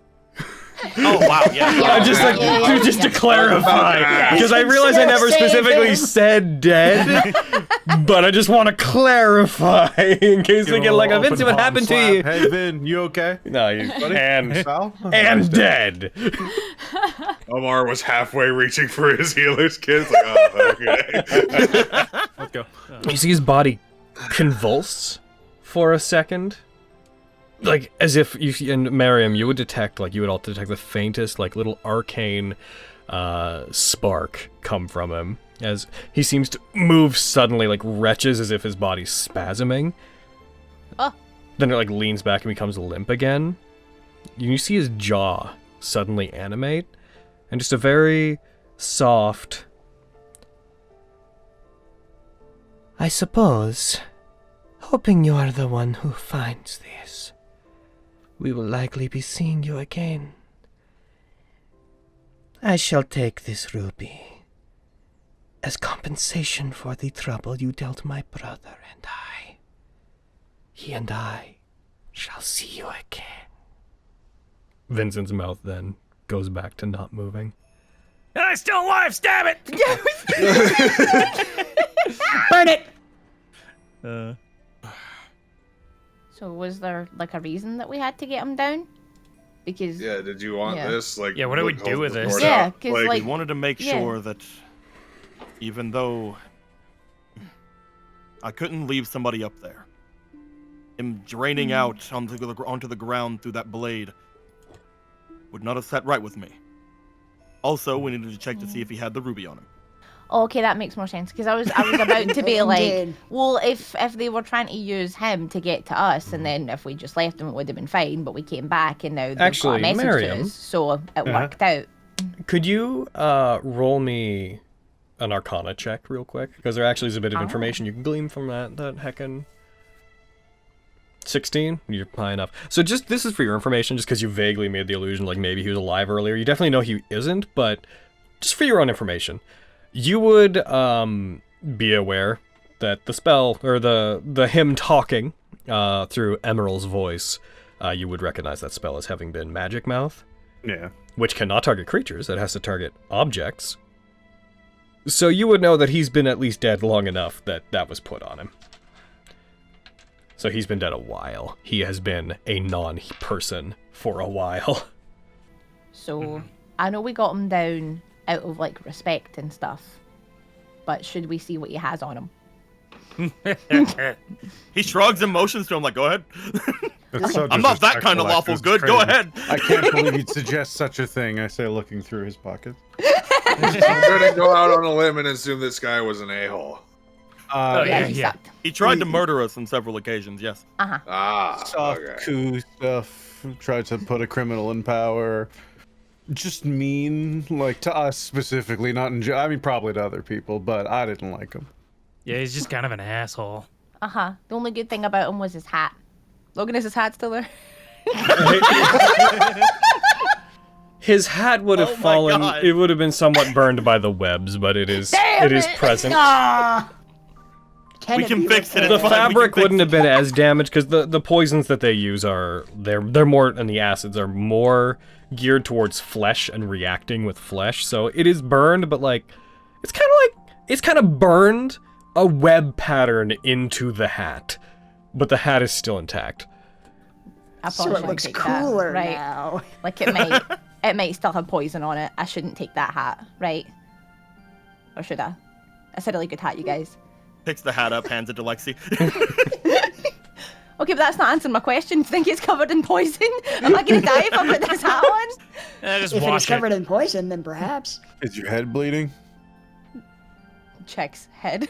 Oh wow, yeah. Just to clarify, because I realize I never specifically said dead, but I just want to clarify in case they get like, Vince, what happened to you? Hey Vin, you okay? No, and dead. Omar was halfway reaching for his healer's kit. Like, oh, okay. Let's go. You see his body convulse for a second, like, as if you, and Miriam, you would detect, like, you would all detect the faintest, like, little arcane spark come from him as he seems to move suddenly, like, retches as if his body's spasming. Oh. Then it, like, leans back and becomes limp again. You see his jaw suddenly animate, and just a very soft... I suppose, hoping you are the one who finds this, we will likely be seeing you again. I shall take this ruby as compensation for the trouble you dealt my brother and I. He and I shall see you again. Vincent's mouth then goes back to not moving. I'm still alive, stab it! Burn it! So was there like a reason that we had to get him down? Because Yeah, did you want this? Like, Yeah, what do we look, do hold with the this? door Yeah, down. 'cause, We like, wanted to make yeah. sure that even though I couldn't leave somebody up there, him draining out onto the ground through that blade would not have sat right with me. Also, we needed to check to see if he had the ruby on him. Oh, okay, that makes more sense. Because I was about to be like, Indeed. well, if they were trying to use him to get to us, and then if we just left him, it would have been fine. But we came back, and now they've got Actually, a message Miriam. to us, so it worked out. Could you roll me an Arcana check real quick? Because there actually is a bit of information you can glean from that heckin' 16? You're high enough. So just, this is for your information, just because you vaguely made the illusion like maybe he was alive earlier. You definitely know he isn't, but just for your own information. You would be aware that the spell, or the him talking through Emerald's voice, you would recognize that spell as having been Magic Mouth. Yeah. Which cannot target creatures, it has to target objects. So you would know that he's been at least dead long enough that that was put on him. So he's been dead a while. He has been a non-person for a while. So I know we got him down out of like respect and stuff, but should we see what he has on him? He shrugs and motions to him like, go ahead. It's so I'm not that kind of disrespectful, lawful it's good. crazy. Go ahead. I can't believe you'd suggest such a thing. I say, looking through his pockets. I'm gonna go out on a limb and assume this guy was an a-hole. He sucked. He tried to murder us on several occasions, yes. Soft okay. coup stuff. Tried to put a criminal in power. Just mean, like to us specifically, not in. I mean, probably to other people, but I didn't like him. Yeah, he's just kind of an asshole. The only good thing about him was his hat. Logan, is his hat still there? His hat would have fallen. God. It would have been somewhat burned by the webs, but it is present. We can fix it. The It's fine. fabric We can wouldn't fix have been as damaged because the poisons that they use are they're more, and the acids are more geared towards flesh and reacting with flesh. So it is burned, but like it's kind of burned a web pattern into the hat, but the hat is still intact. I So probably it looks shouldn't take that, cooler right? now. Like it might still have poison on it. I shouldn't take that hat, right? Or should I? I said a really good hat, you guys. Picks the hat up, hands it to Lexi. Okay, but that's not answering my question. Do you think it's covered in poison? Am I gonna die if I put this hat on? Just If it is wash covered in poison, then perhaps. Is your head bleeding? Checks head.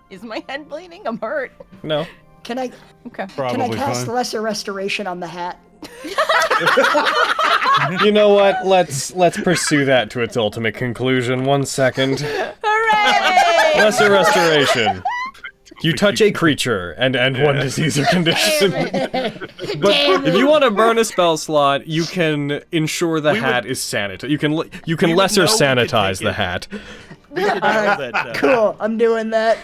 Is my head bleeding? I'm hurt. No. Can I Okay. Probably cast fine. lesser restoration on the hat? You know what? Let's pursue that to its ultimate conclusion. 1 second. Hooray! Lesser restoration. You touch a creature and end one disease or condition. But if you want to burn a spell slot, you can ensure the hat is sanitized. You can lesser sanitize the hat. We could know that, Cool, I'm doing that.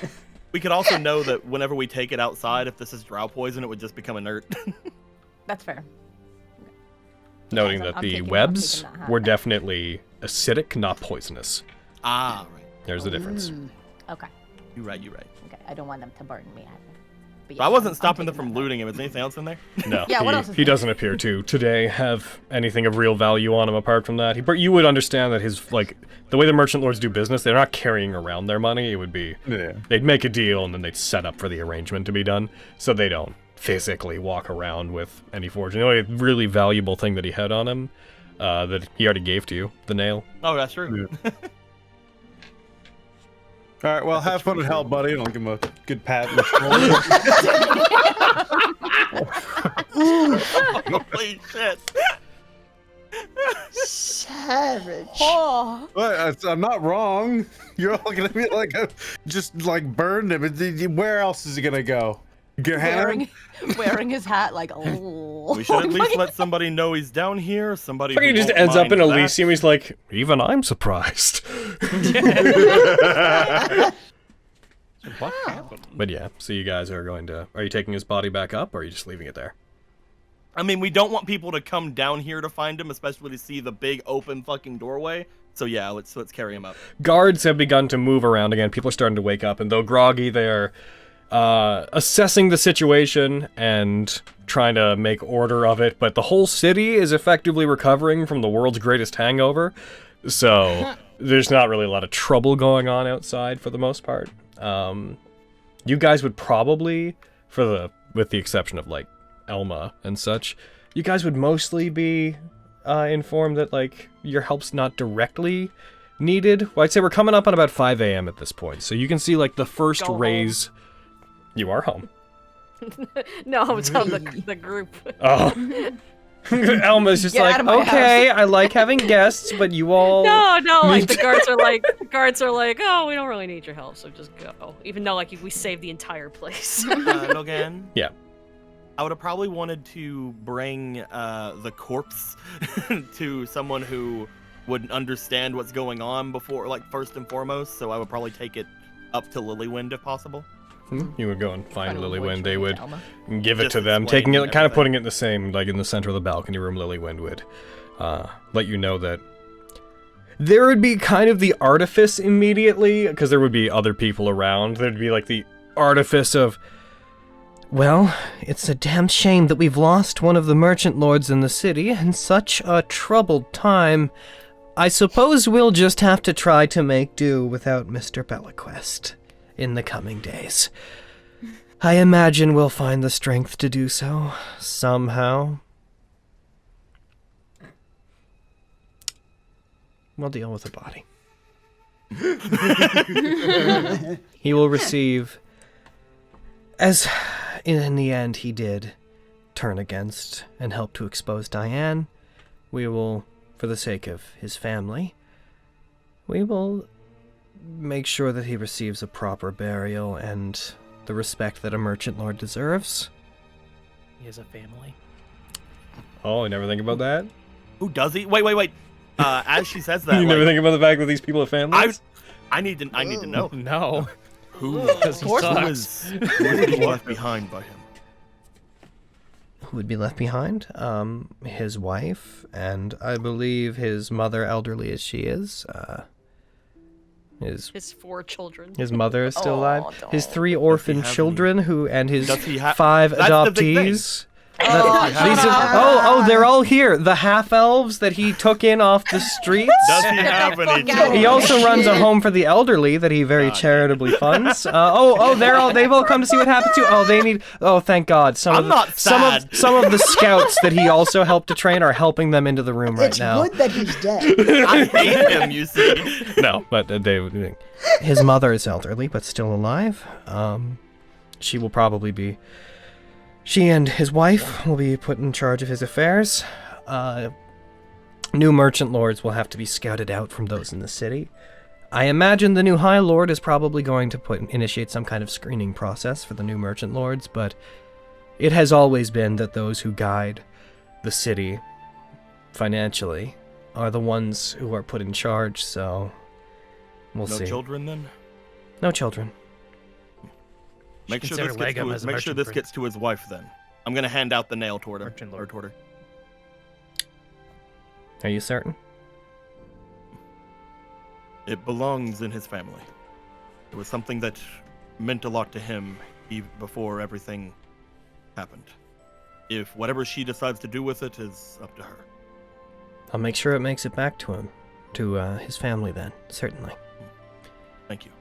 we could also know that whenever we take it outside, if this is drow poison, it would just become inert. That's fair. Noting I'm that the taking webs that hat were back. definitely acidic, not poisonous. Right. There's the difference. Okay. You're right. Okay. I don't want them to burn me either. But But I yes, wasn't I'm stopping them taking from that looting him. Is anything else in there? No, Yeah, what else is he there? doesn't appear to today have anything of real value on him apart from that. You would understand that his, like, the way the merchant lords do business, they're not carrying around their money. It would be, Yeah. they'd make a deal and then they'd set up for the arrangement to be done. So they don't physically walk around with any fortune. The only really valuable thing that he had on him, that he already gave to you, the nail. Oh, that's true. Yeah. All right, well, have fun at hell, buddy. And I'll give him a good pat in the shoulder. Holy shit. Savage. Oh. Well, I'm not wrong. You're all gonna be like, just like burned him. Where else is he gonna go? Wearing his hat like, oh. We should at least let somebody know he's down here. Somebody. He just ends up in Elysium. He's like, even I'm surprised. What happened? But yeah, so you guys are going to. Are you taking his body back up, or are you just leaving it there? I mean, we don't want people to come down here to find him, especially to see the big open fucking doorway. So yeah, let's carry him up. Guards have begun to move around again. People are starting to wake up, and though groggy, they are assessing the situation and trying to make order of it. But the whole city is effectively recovering from the world's greatest hangover, so there's not really a lot of trouble going on outside for the most part. You guys would probably, with the exception of like Elma and such, you guys would mostly be informed that like your help's not directly needed. Well, I'd say we're coming up on about 5 a.m. at this point, so you can see like the first rays. You are home. No, I was on the group. Oh. Elma's just like, okay, I like having guests, but you all. No, like the guards are like, oh, we don't really need your help, so just go. Even though like we saved the entire place. Logan. Yeah. I would have probably wanted to bring the corpse to someone who would understand what's going on before, like first and foremost. So I would probably take it up to Lilywind if possible. You would go and find Lilywind. They would give it to them, taking it, kind of putting it in the same, like in the center of the balcony room. Lilywind would let you know that there would be kind of the artifice immediately, because there would be other people around. There'd be like the artifice of, well, it's a damn shame that we've lost one of the merchant lords in the city in such a troubled time. I suppose we'll just have to try to make do without Mr. Bellaquest in the coming days. I imagine we'll find the strength to do so, somehow. We'll deal with the body. He will receive, as in the end he did turn against and help to expose Diane, we will, for the sake of his family, we will make sure that he receives a proper burial and the respect that a merchant lord deserves. He has a family. Oh, you never think about that? Who does he? Wait. As she says that, you never think about the fact that these people have families? I need to know. No. Who is being left behind by him? Who would be left behind? His wife, and I believe his mother, elderly as she is. His 4 children. His mother is still alive. No. His 3 orphan children, and his 5 adoptees. They're all here. The half-elves that he took in off the streets. Does he have any children? He also runs a home for the elderly that he very charitably funds. They've all come to see what happened to. They need. Oh, thank God. Some of the scouts that he also helped to train are helping them into the room right now. It's good that he's dead. I hate him, you see. No, but his mother is elderly but still alive. She will probably be. She and his wife will be put in charge of his affairs. New merchant lords will have to be scouted out from those in the city. I imagine the new High Lord is probably going to initiate some kind of screening process for the new merchant lords, but it has always been that those who guide the city financially are the ones who are put in charge, so we'll see. No children, then? No children. Make sure this gets to his wife, then. I'm gonna hand out the nail toward her. Are you certain? It belongs in his family. It was something that meant a lot to him before everything happened. If whatever she decides to do with it is up to her. I'll make sure it makes it back to him, to his family then, certainly. Thank you.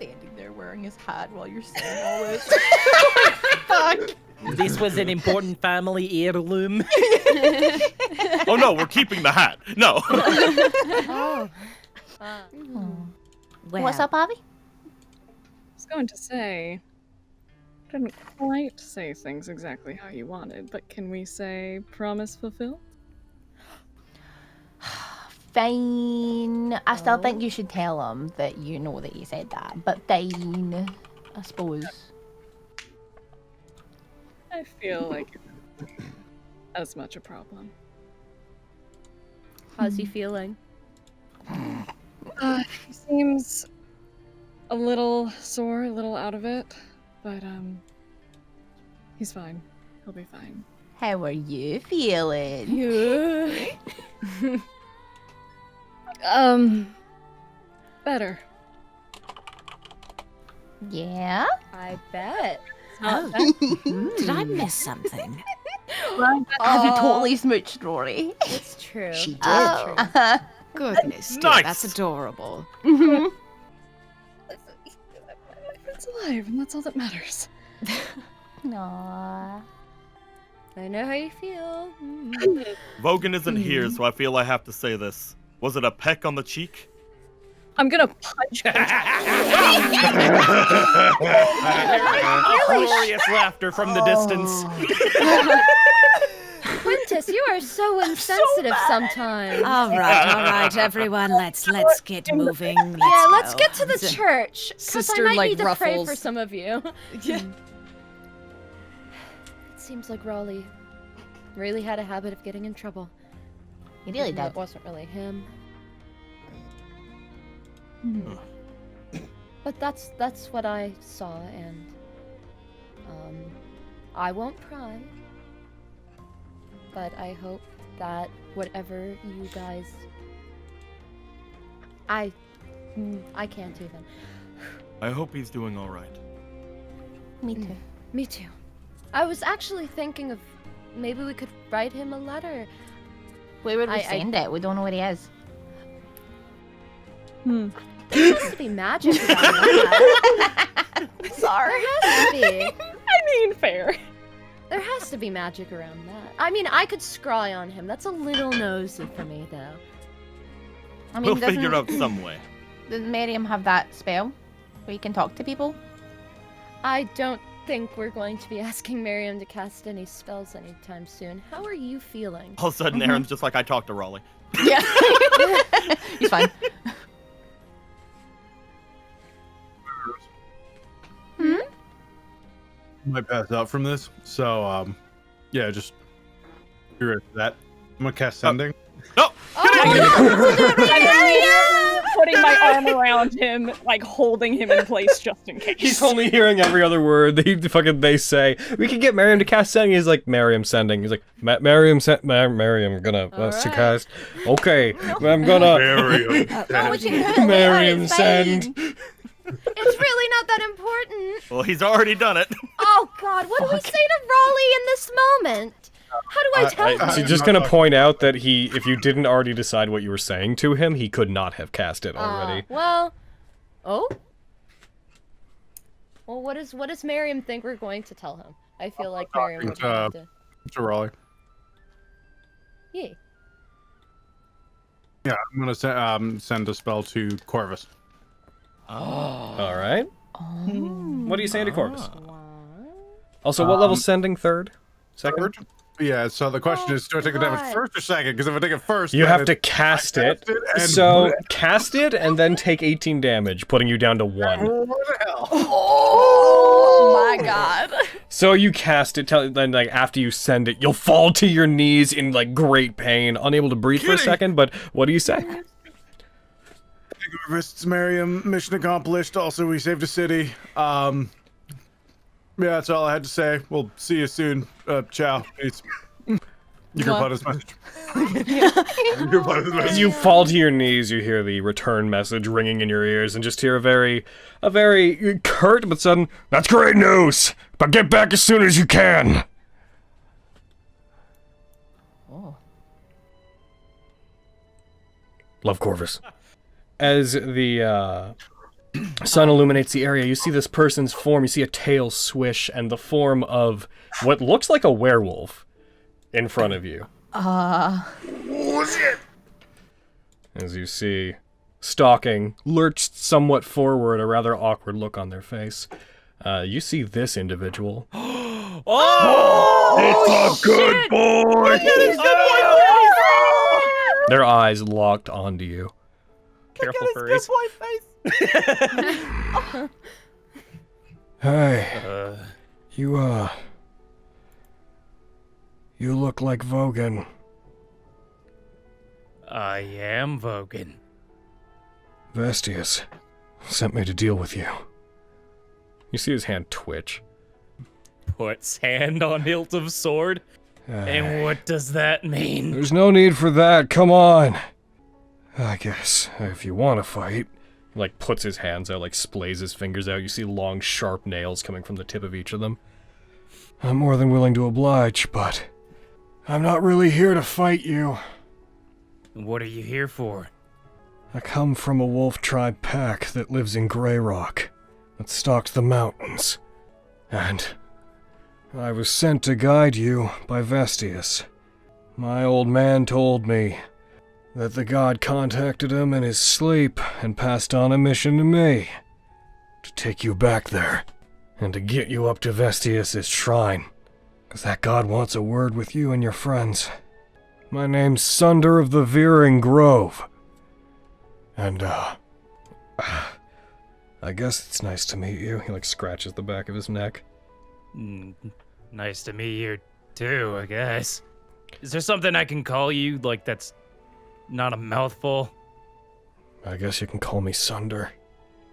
standing there wearing his hat while you're saying all this. Fuck. This was an important family heirloom. Oh no, we're keeping the hat. No. Oh. What's up, Bobby? I was going to say, didn't quite say things exactly how you wanted, but can we say promise fulfilled? Fine. I still think you should tell him that you know that you said that, but fine, I suppose. I feel like it's as much a problem. How's he feeling? He seems a little sore, a little out of it, but he's fine. He'll be fine. How are you feeling? Better. Yeah? I bet. Oh, did I miss something? Have you totally smooched Rory? It's true. She did. Oh. Goodness, dear, Nice. that's adorable. My friend's alive, and that's all that matters. Aww. I know how you feel. Vogan isn't here, so I feel I have to say this. Was it a peck on the cheek? I'm gonna punch him. Glorious laughter from the distance. Quintus, you are so insensitive sometimes. All right, everyone, let's get moving. Let's get to the church. Because I Sister, might like, need to pray ruffles. for some of you. Yeah. It seems like Raleigh really had a habit of getting in trouble. He really Even though did. It wasn't really him. But that's what I saw, and I won't pry. But I hope that whatever you guys, I can't even. I hope he's doing all right. Me too. Me too. I was actually thinking of maybe we could write him a letter. Where would we send it? We don't know where he is. There has to be magic around that. Sorry. There has to be. I mean, fair. There has to be magic around that. I mean, I could scry on him. That's a little nosy for me, though. I mean, We'll figure out some way. Doesn't Miriam have that spell where you can talk to people? I don't think we're going to be asking Miriam to cast any spells anytime soon. How are you feeling? All of a sudden, Aaron's just like, I talked to Raleigh. Yeah. He's fine. Might pass out from this, so yeah, just be ready for that. I'm gonna cast sending. No! Putting my arm around him, like holding him in place just in case. He's only hearing every other word they say. We could get Miriam to cast sending. He's like, Miriam sending. He's like, Miriam gonna to cast. Okay, I'm gonna Miriam send. It's really not that important. Well, he's already done it. Oh God, what do we say to Raleigh in this moment? How do I tell him? So just gonna point out that if you didn't already decide what you were saying to him, he could not have cast it already. Well, what does Miriam think we're going to tell him? I feel like Miriam would have to. To Raleigh. Yeah. Yeah, I'm gonna send a spell to Corvus. All right. What are you saying to Corvus? Also, what level sending? Third? Second? Yeah, so the question is, do I take the damage first or second? Because if I take it first, You then have to cast it. So cast it and then take 18 damage, putting you down to 1. What the hell? Oh my God. So you cast it, then like after you send it, you'll fall to your knees in like great pain, unable to breathe for a second. But what do you say? Corvus, Miriam, mission accomplished. Also, we saved a city. Yeah, that's all I had to say. We'll see you soon. Ciao. Peace. You can put his message. As you fall to your knees, you hear the return message ringing in your ears, and just hear a very curt but sudden, "That's great news, but get back as soon as you can." Oh. Love, Corvus. As the sun illuminates the area. You see this person's form. You see a tail swish and the form of what looks like a werewolf in front of you. Oh, shit! As you see, stalking, lurched somewhat forward, a rather awkward look on their face. You see this individual. It's a good boy! Their eyes locked onto you. Careful, furries. Hey. You look like Vogan. I am Vogan. Vestius sent me to deal with you. You see his hand twitch. Puts hand on hilt of sword? And what does that mean? There's no need for that, come on. I guess, if you want to fight. Like, puts his hands out, like, splays his fingers out. You see long, sharp nails coming from the tip of each of them. I'm more than willing to oblige, but I'm not really here to fight you. What are you here for? I come from a wolf tribe pack that lives in Grey Rock, that stalks the mountains. And I was sent to guide you by Vestius. My old man told me that the god contacted him in his sleep and passed on a mission to me. To take you back there, and to get you up to Vestius' shrine. Because that god wants a word with you and your friends. My name's Sunder of the Veering Grove. And, I guess it's nice to meet you. He, like, scratches the back of his neck. Nice to meet you, too, I guess. Is there something I can call you, like, that's not a mouthful? I guess you can call me Sunder.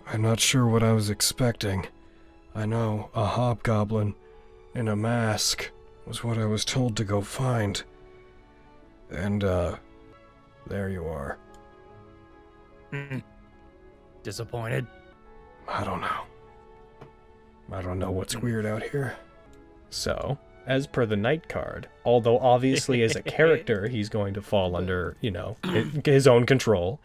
I'm not sure what I was expecting. I know a hobgoblin in a mask was what I was told to go find. And, there you are. Disappointed? I don't know what's weird out here. So, as per the Knight card, although obviously as a character he's going to fall under, you know, his own control,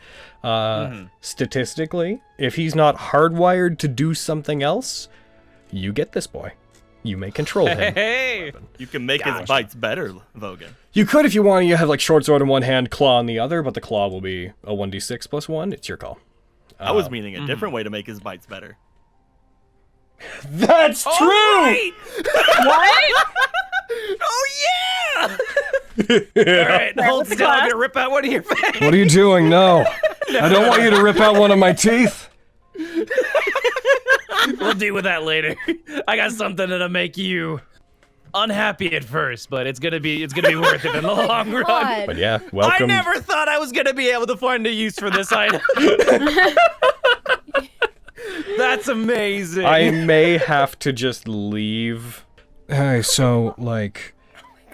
statistically, if he's not hardwired to do something else, you get this boy. You may control him. Hey! You can make his bites better, Vogan. You could if you want. You have like short sword in one hand, claw in the other, but the claw will be a 1d6 plus 1. It's your call. I was meaning a different way to make his bites better. That's true! Right! What? Oh, yeah! Alright, hold still. I'm gonna rip out one of your fangs. What are you doing? No. I don't want you to rip out one of my teeth. We'll deal with that later. I got something that'll make you unhappy at first, but it's gonna be worth it in the long run. But yeah, welcome. I never thought I was gonna be able to find a use for this item. That's amazing. I may have to just leave. Hey, so, like,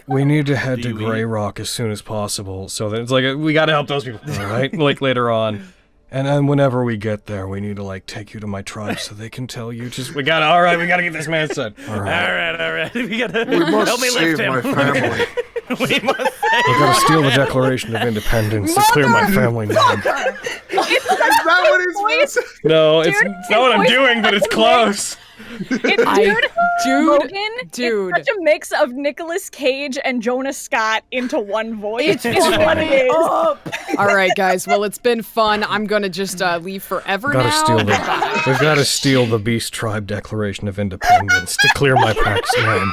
we need to head to Grey Rock as soon as possible, so that it's like, we gotta help those people, right? Like, later on. And then whenever we get there, we need to, like, take you to my tribe so they can tell you just... we gotta get this man son. All right. We must help me lift save him. my family. We must I gotta steal the Declaration of Independence to clear my family name. Is that what he's supposed to say? No, it's not what I'm doing, but it's close. Dude, Dude, it's such a mix of Nicolas Cage and Jonas Scott into one voice. It's what it is. All right, guys. Well, it's been fun. I'm gonna just leave forever now. We've got to steal the Beast Tribe Declaration of Independence to clear my pack's name.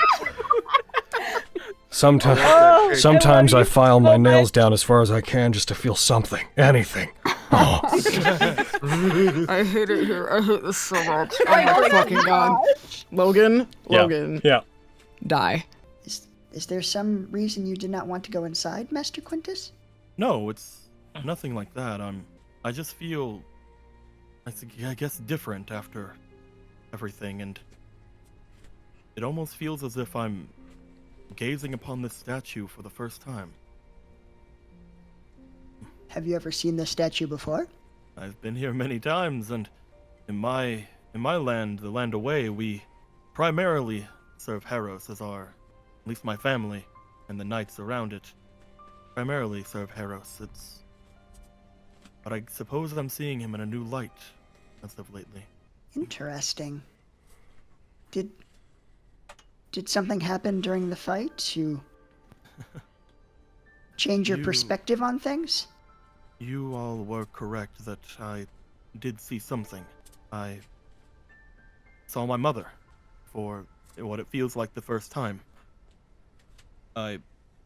Sometimes I file my nails down as far as I can just to feel something, anything. Oh. I hate it here. I hate this so much. Oh my fucking god. Logan. Yeah. Die. Is there some reason you did not want to go inside, Master Quintus? No, it's nothing like that. I just feel, I guess, different after everything, and it almost feels as if I'm gazing upon this statue for the first time. Have you ever seen this statue before? I've been here many times, and in my land, the land away, we primarily serve Heros as our, at least my family, and the knights around it, primarily serve Heros. But I suppose I'm seeing him in a new light, as of lately. Interesting. Did something happen during the fight to change your perspective on things? You all were correct that I did see something. I saw my mother for what it feels like the first time. I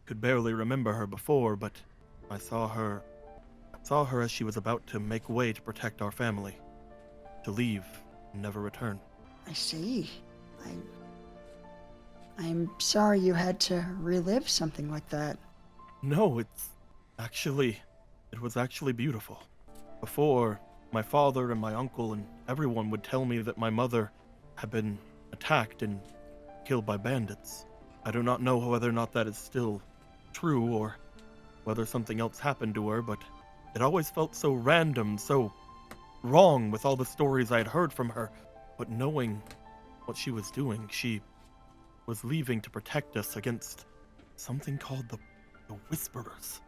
could barely remember her before, but I saw her as she was about to make way to protect our family, to leave and never return. I see. I'm sorry you had to relive something like that. No, it was actually beautiful. Before, my father and my uncle and everyone would tell me that my mother had been attacked and killed by bandits. I do not know whether or not that is still true or whether something else happened to her, but it always felt so random, so wrong with all the stories I had heard from her. But knowing what she was doing, she was leaving to protect us against something called the Whisperers.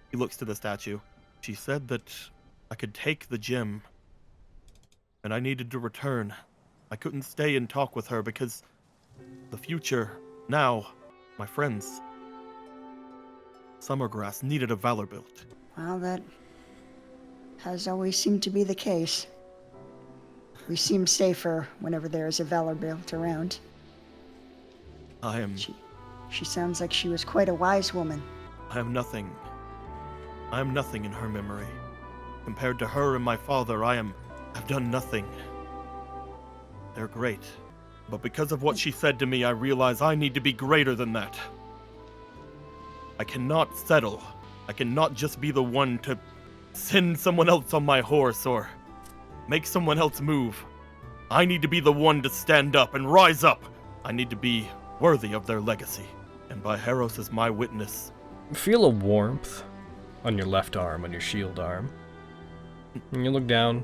He looks to the statue. She said that I could take the gem, and I needed to return. I couldn't stay and talk with her because the future, now, my friends, Summergrass needed a valor built. Well, that has always seemed to be the case. We seem safer whenever there is a valor built around. She sounds like she was quite a wise woman. I am nothing in her memory. Compared to her and my father, I've done nothing. They're great. But because of what she said to me, I realize I need to be greater than that. I cannot settle. I cannot just be the one to send someone else on my horse or make someone else move. I need to be the one to stand up and rise up. I need to be worthy of their legacy. And by Heros as my witness. Feel a warmth on your left arm, on your shield arm. And you look down.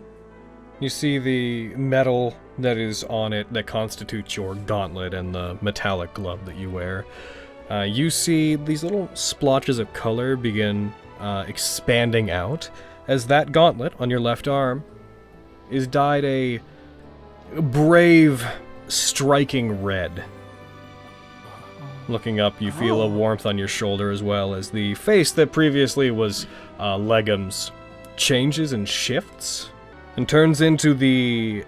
You see the metal that is on it that constitutes your gauntlet and the metallic glove that you wear. You see these little splotches of color begin expanding out as that gauntlet on your left arm is dyed a brave, striking red. Looking up, you feel a warmth on your shoulder as well as the face that previously was Legum's changes and shifts and turns into the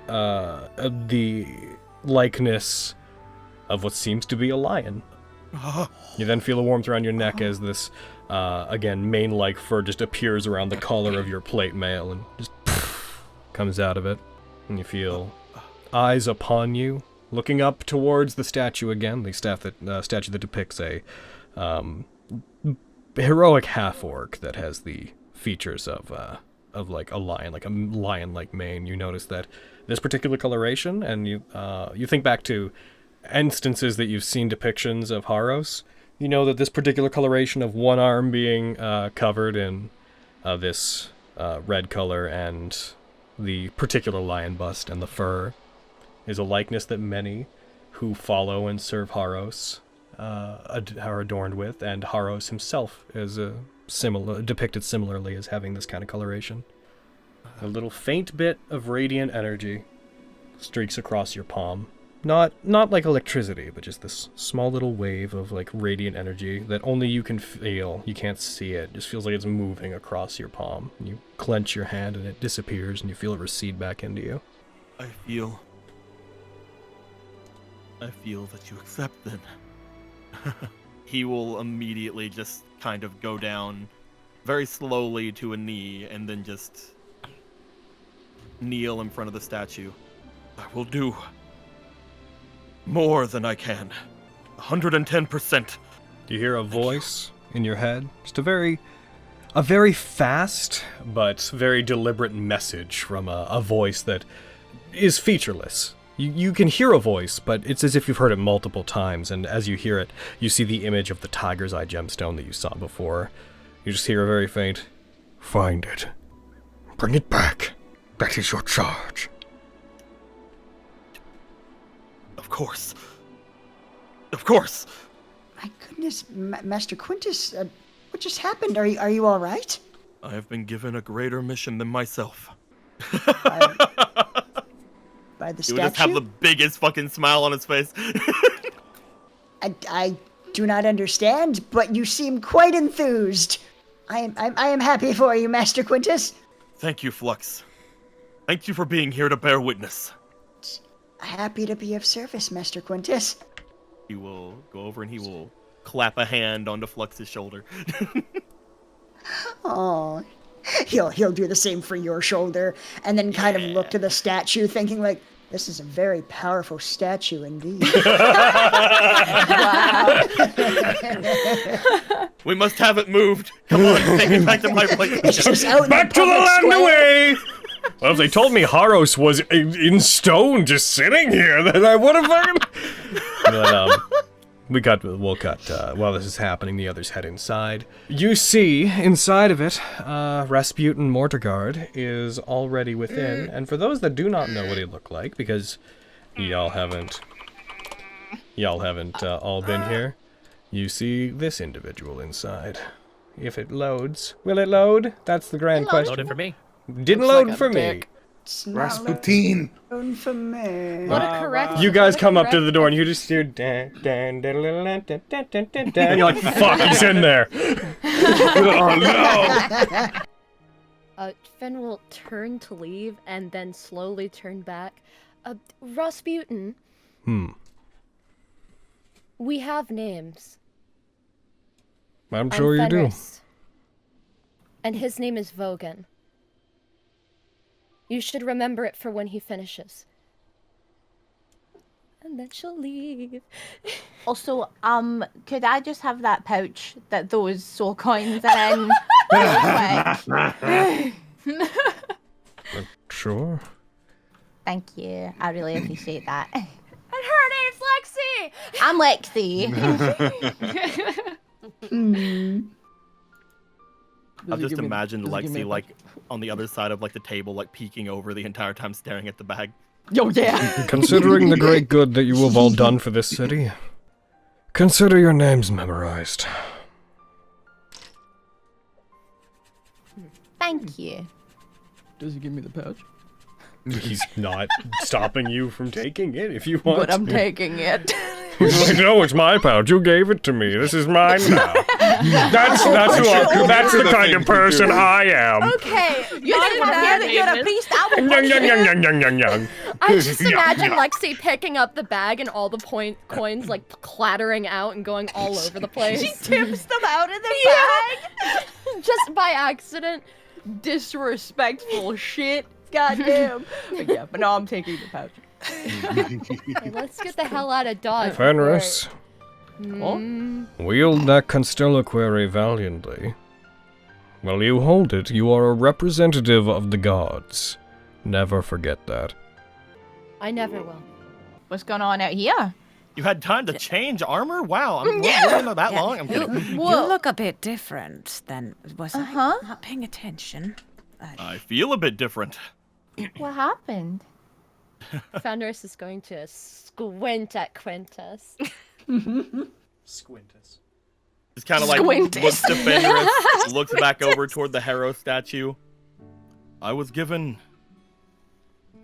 likeness of what seems to be a lion. You then feel a warmth around your neck as this, again, mane-like fur just appears around the collar of your plate mail and just comes out of it. And you feel eyes upon you, looking up towards the statue again, the statue that depicts a heroic half-orc that has the features of like a lion-like mane. You notice that this particular coloration, and you think back to instances that you've seen depictions of Haros, you know that this particular coloration of one arm being covered in this red color and the particular lion bust and the fur is a likeness that many who follow and serve Haros are adorned with, and Haros himself is depicted similarly as having this kind of coloration. A little faint bit of radiant energy streaks across your palm. Not like electricity, but just this small little wave of like radiant energy that only you can feel. You can't see it. It just feels like it's moving across your palm. And you clench your hand and it disappears and you feel it recede back into you. I feel that you accept then. He will immediately just kind of go down very slowly to a knee and then just kneel in front of the statue. I will do more than I can. 110%. You hear a voice in your head. Just a very fast but very deliberate message from a voice that is featureless. You can hear a voice, but it's as if you've heard it multiple times, and as you hear it, you see the image of the tiger's eye gemstone that you saw before. You just hear a very faint, "Find it. Bring it back. That is your charge." Of course. Of course. My goodness, Master Quintus, what just happened? Are you all right? I have been given a greater mission than myself. By the He would just have the biggest fucking smile on his face. I do not understand, but you seem quite enthused. I am happy for you, Master Quintus. Thank you, Flux. Thank you for being here to bear witness. Happy to be of service, Master Quintus. He will go over and he will clap a hand onto Flux's shoulder. Oh, he'll do the same for your shoulder, and then kind of look to the statue, thinking like, this is a very powerful statue indeed. Wow. We must have it moved. Come on, take it back to my place. Back to the land away! Well, if they told me Haros was in stone just sitting here, then I would have fucking... But, we'll cut, while this is happening, the others head inside. You see, inside of it, Rasputin Mortarguard is already within, and for those that do not know what he looked like, because y'all haven't all been here, you see this individual inside. If it loads, will it load? That's the grand question. Loaded for me. Didn't load for me. Rasputin. Load for me. What a correct. You guys come up to the door and you just hear and you're like, fuck, he's in there. Oh no. Fen will turn to leave and then slowly turn back. Rasputin. We have names. I'm sure you do. And his name is Vogan. You should remember it for when he finishes. And then she'll leave. Also, could I just have that pouch that those soul coins are in? Real quick? Sure. Thank you. I really appreciate that. And her name's Lexi! I'm Lexi. I've just imagined Lexi, like, on the other side of, like, the table, like, peeking over the entire time, staring at the bag. Yo, yeah. Considering the great good that you have all done for this city, consider your names memorized. Thank you. Does he give me the pouch? He's not stopping you from taking it if you want. But I'm taking it. He's like, no, it's my pouch. You gave it to me. This is mine now. That's the kind of person I am. Okay, you didn't hear that you're a priest. I will punch you. I just imagine Lexi picking up the bag and all the coins like clattering out and going all over the place. She tips them out of the bag. Just by accident. Disrespectful shit. Goddamn. But no, I'm taking the pouch. Okay, let's get the hell out of Dodge. Fenris, wield that constellaquary valiantly. While you hold it, you are a representative of the gods. Never forget that. I never will. What's going on out here? You had time to change armor? Wow, I'm not that long. I'm kidding. You look a bit different than was I not paying attention. I feel a bit different. What happened? Fenris is going to squint at Quintus. Squintus. Just kind of like looks to Fenris, looks back over toward the Hero statue. I was given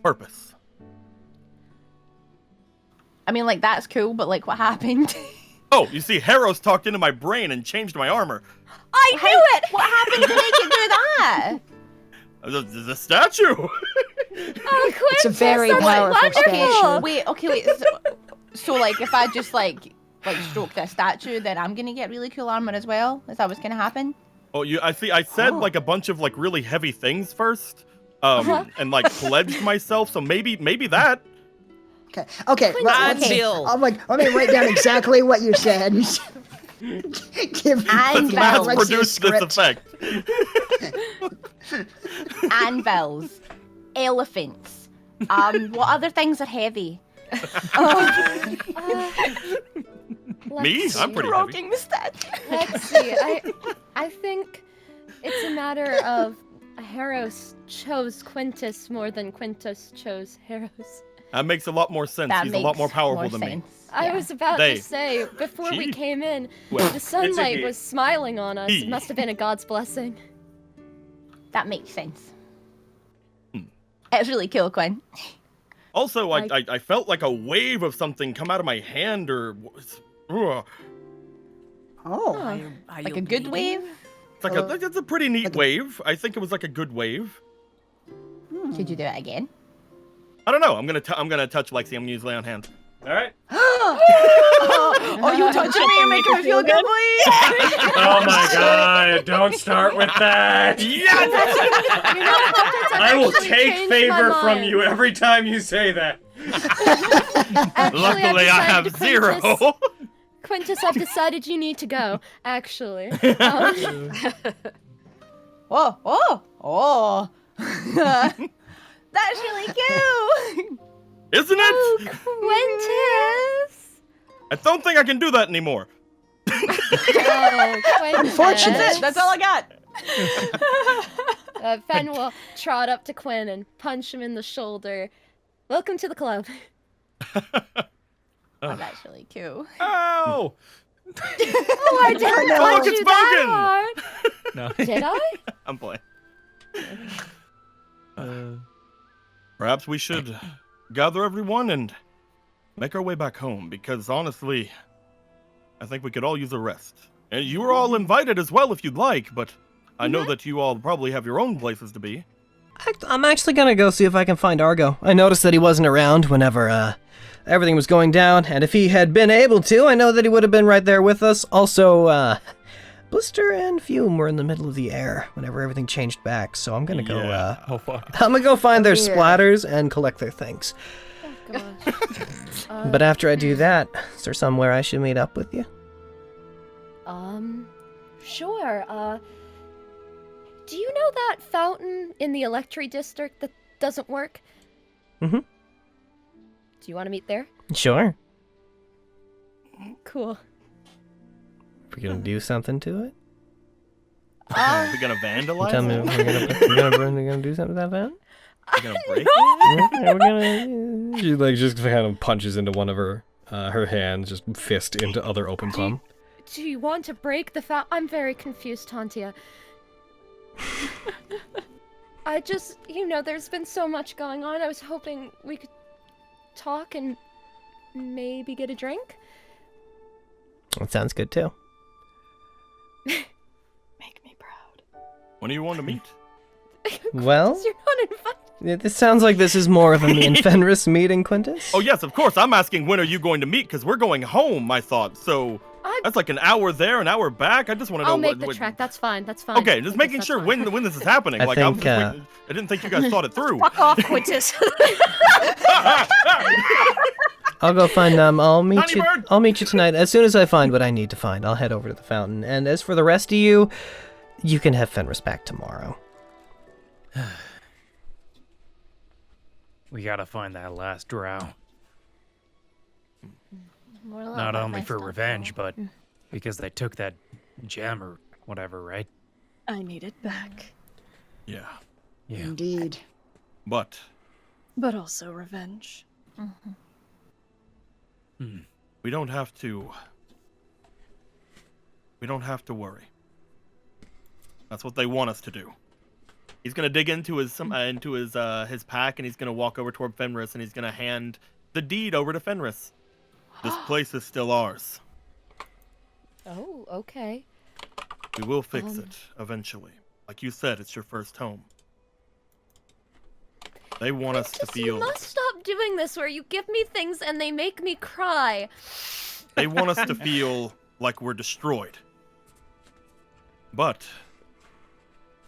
purpose. I mean, like, that's cool, but, like, what happened? Oh, you see, Heros talked into my brain and changed my armor. I knew it! What happened to make it do that? The statue! Oh, Quintus, It's a very powerful statue. Wait. So, like, if I just, like stroke that statue, then I'm gonna get really cool armor as well? Is that what's gonna happen? Oh, I see. I said, like, a bunch of, like, really heavy things first. And, like, pledged myself, so maybe that. Okay. Let me write down exactly what you said. Let's mass produce this effect. Anvils, elephants. What other things are heavy? Me? I'm pretty heavy. The statue. Let's see. I think it's a matter of Heros chose Quintus more than Quintus chose Heros. That makes a lot more sense. He's a lot more powerful than me. I was about to say, before we came in, the sunlight was smiling on us. It must have been a god's blessing. That makes sense. It's really cool, Quinn. Also, I felt like a wave of something come out of my hand, or... Oh. Like a good wave? It's a pretty neat wave. I think it was like a good wave. Should you do it again? I don't know. I'm gonna touch Lexi. I'm gonna use lay on hand. All right. Oh, you touching me and making me feel good, please? Oh my god, don't start with that. Yes! I will take favor from you every time you say that. Luckily, I have zero. Quintus, I've decided you need to go, actually. Oh. That's really cute. Isn't it? Oh, Quintus! I don't think I can do that anymore. Oh, Quintus. That's all I got. Fen will trot up to Quinn and punch him in the shoulder. Welcome to the club. Oh, that's really cute. Ow! Oh, I didn't punch you that hard. No. Did I? I'm playing. Perhaps we should gather everyone and make our way back home, because honestly, I think we could all use a rest. And you are all invited as well if you'd like, but I know that you all probably have your own places to be. I'm actually gonna go see if I can find Argo. I noticed that he wasn't around whenever, everything was going down, and if he had been able to, I know that he would have been right there with us. Also, Blister and Fume were in the middle of the air whenever everything changed back, so I'm gonna go, Oh, fuck. I'm gonna go find their splatters and collect their things. Oh, gosh. But after I do that, is there somewhere I should meet up with you? Sure, do you know that fountain in the Electri district that doesn't work? Mm-hmm. Do you want to meet there? Sure. Cool. We're gonna do something to it? We're gonna vandalize Tell me, it? we're gonna do something to that fountain? We're gonna break Yeah, we're gonna... She just kind of punches into one of her hands, just fist into other open palm. Do you want to break the fountain? I'm very confused, Tantia. I just, there's been so much going on. I was hoping we could talk and maybe get a drink. That sounds good too. Make me proud. When do you want to meet? Well, You're not invited. this sounds like this is more of a me and Fenris meeting, Quintus. Oh yes, of course. I'm asking when are you going to meet, because we're going home, I thought. So that's like an hour there, an hour back. I just want to know. I'll make the trek. That's fine. That's fine. Okay, just making sure when this is happening. I Like think, I didn't think you guys thought it through. Fuck off, Quintus. I'll go find I'll meet Honey you. bird! I'll meet you tonight. As soon as I find what I need to find, I'll head over to the fountain. And as for the rest of you, you can have Fenris back tomorrow. We gotta find that last drow. Well, Not only for revenge, but because they took that gem or whatever, right? I need it back. Yeah. Indeed. But also revenge. we don't have to. We don't have to worry. That's what they want us to do. He's gonna dig into his pack, and he's gonna walk over toward Fenris, and he's gonna hand the deed over to Fenris. This place is still ours. Oh, okay. We will fix it eventually. Like you said, it's your first home. They want us to feel. You must stop doing this where you give me things and they make me cry. They want us to feel like we're destroyed. But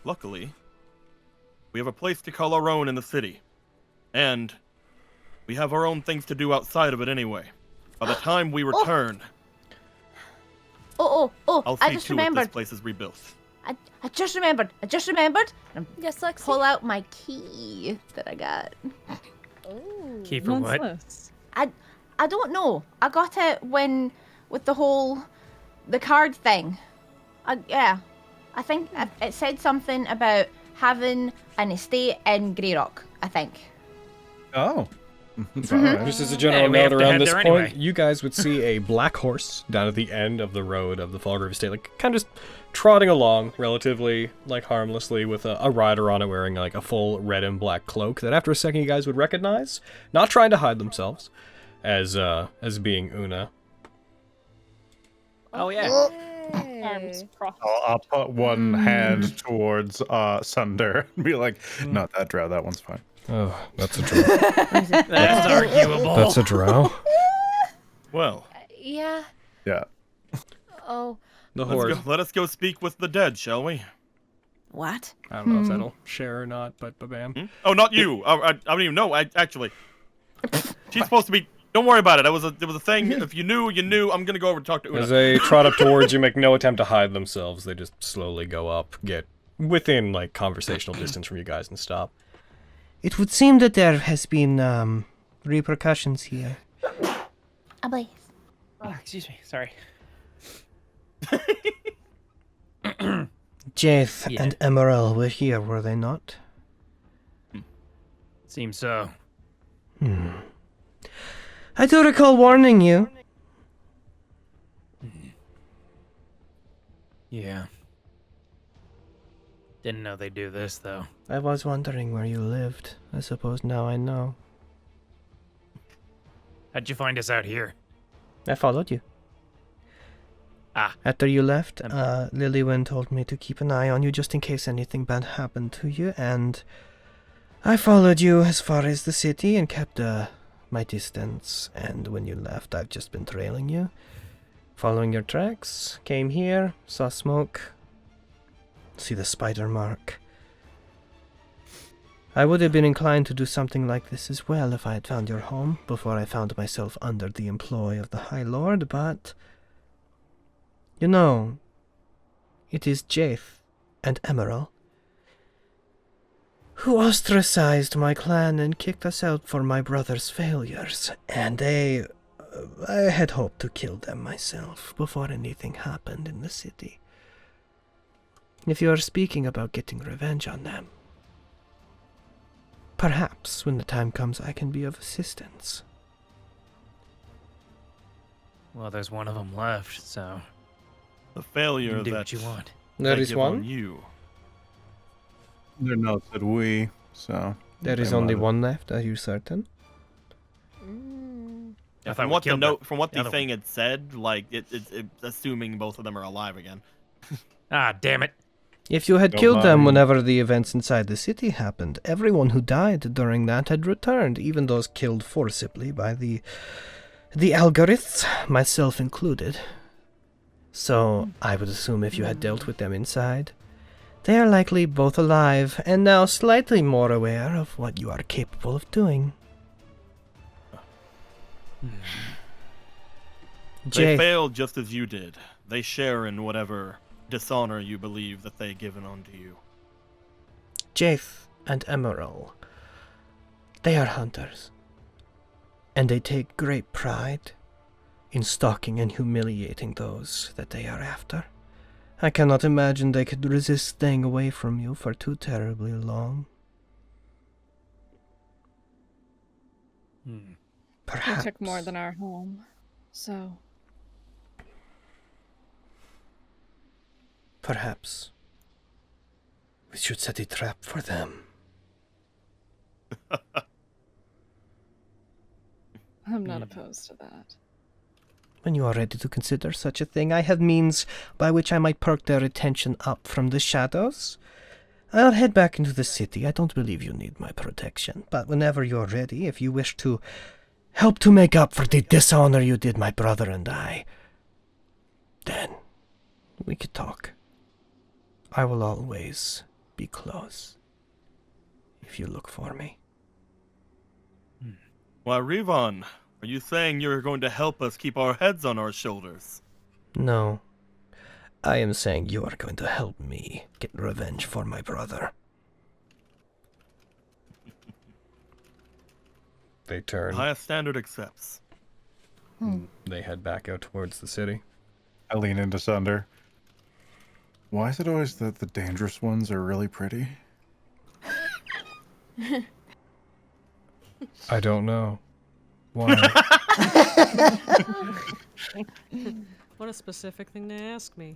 luckily, we have a place to call our own in the city. And we have our own things to do outside of it anyway. By the time we return, I'll see I just to remembered. it this place is rebuilt. I just remembered. Yes, Lexi. Pull out my key that I got. Oh. Key for what? I don't know. I got it with the card thing. I think it said something about having an estate in Greyrock, I think. Oh. Just as a general note around this point, you guys would see a black horse down at the end of the road of the Fallgrave Estate, like kind of just trotting along relatively like harmlessly with a rider on it wearing like a full red and black cloak that after a second you guys would recognize, not trying to hide themselves, as being Una. Oh yeah. Arms crossed. I'll put one hand towards Sunder and be like, not that drow, that one's fine. Oh, that's a drow. That's arguable. That's a drow. Well. Yeah. Yeah. Oh. The horde. Let us go speak with the dead, shall we? What? I don't know if that'll share or not, but bam. Oh, not you. I don't even know. Actually, she's supposed to be. Don't worry about it. It was a thing. If you knew, you knew. I'm gonna go over and talk to Una. As they trot up towards you, make no attempt to hide themselves. They just slowly go up, get within like conversational distance from you guys, and stop. It would seem that there has been repercussions here. Please. Oh, excuse me. Sorry. Jaith and Emerald were here, were they not? Seems so. I do recall warning you. Yeah. Didn't know they'd do this, though. I was wondering where you lived. I suppose now I know. How'd you find us out here? I followed you. Ah. After you left, Lilywin told me to keep an eye on you just in case anything bad happened to you, and I followed you as far as the city and kept my distance, and when you left, I've just been trailing you. Following your tracks, came here, saw smoke, see the spider mark. I would have been inclined to do something like this as well if I had found your home before I found myself under the employ of the High Lord, but you know, it is Jaith and Emerald who ostracized my clan and kicked us out for my brother's failures, and I had hoped to kill them myself before anything happened in the city. If you are speaking about getting revenge on them, perhaps when the time comes I can be of assistance. Well, there's one of them left, so the failure you do that what you want. There is one. On you. Their note said we, so there is only one left. Are you certain? Yeah, from what the thing had said, like it's assuming both of them are alive again. Ah, damn it! If you had killed them whenever the events inside the city happened, everyone who died during that had returned, even those killed forcibly by the algorithms, myself included. So I would assume if you had dealt with them inside, they are likely both alive and now slightly more aware of what you are capable of doing. They failed just as you did. They share in whatever dishonor you believe that they given unto you. Jaith and Emerald, they are hunters, and they take great pride in stalking and humiliating those that they are after. I cannot imagine they could resist staying away from you for too terribly long. Perhaps. They took more than our home, so... Perhaps we should set a trap for them. I'm not opposed to that. When you are ready to consider such a thing, I have means by which I might perk their attention up from the shadows. I'll head back into the city. I don't believe you need my protection, but whenever you're ready, if you wish to help to make up for the dishonor you did my brother and I, then we could talk. I will always be close if you look for me. Why, Rivon, are you saying you're going to help us keep our heads on our shoulders? No. I am saying you are going to help me get revenge for my brother. They turn. Highest standard accepts. They head back out towards the city. I lean into Sunder. Why is it always that the dangerous ones are really pretty? I don't know. Why? What a specific thing to ask me.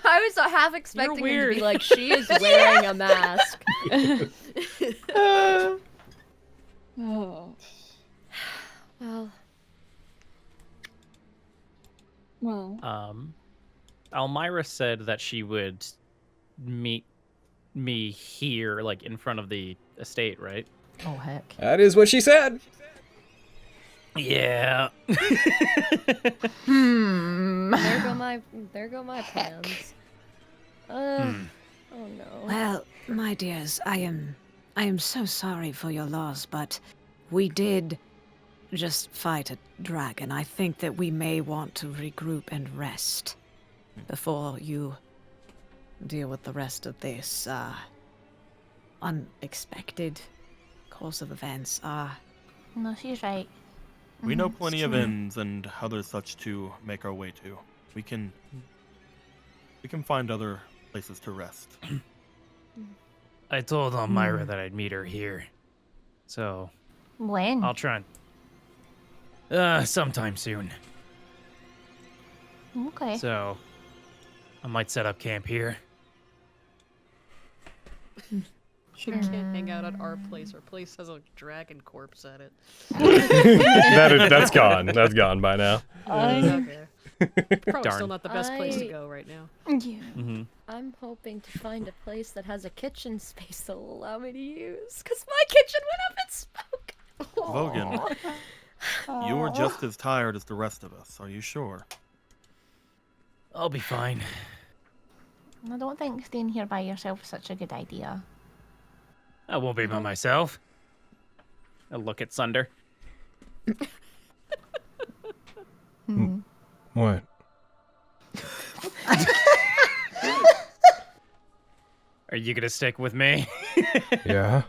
I was half expecting him to be like, she is wearing a mask. Oh. Well. Almira said that she would meet me here, like in front of the estate, right? Oh heck. That is what she said. Yeah. There go my plans. Oh no. Well, my dears, I am so sorry for your loss, but we did just fight a dragon. I think that we may want to regroup and rest before you deal with the rest of this unexpected course of events. No, she's right. We know plenty of inns and other such to make our way to. We can find other places to rest. I told Almira that I'd meet her here. So when? I'll try and sometime soon. Okay. So I might set up camp here. She can't hang out at our place. Our place has a dragon corpse at it. That's gone. That's gone by now. Okay. Probably Darn. still not the best place to go right now. Yeah. I'm hoping to find a place that has a kitchen space that'll allow me to use, because my kitchen went up in smoke. Vogan, you're just as tired as the rest of us. Are you sure? I'll be fine. I don't think staying here by yourself is such a good idea. I won't be by myself. I'll look at Sunder. What? Are you gonna stick with me? Yeah.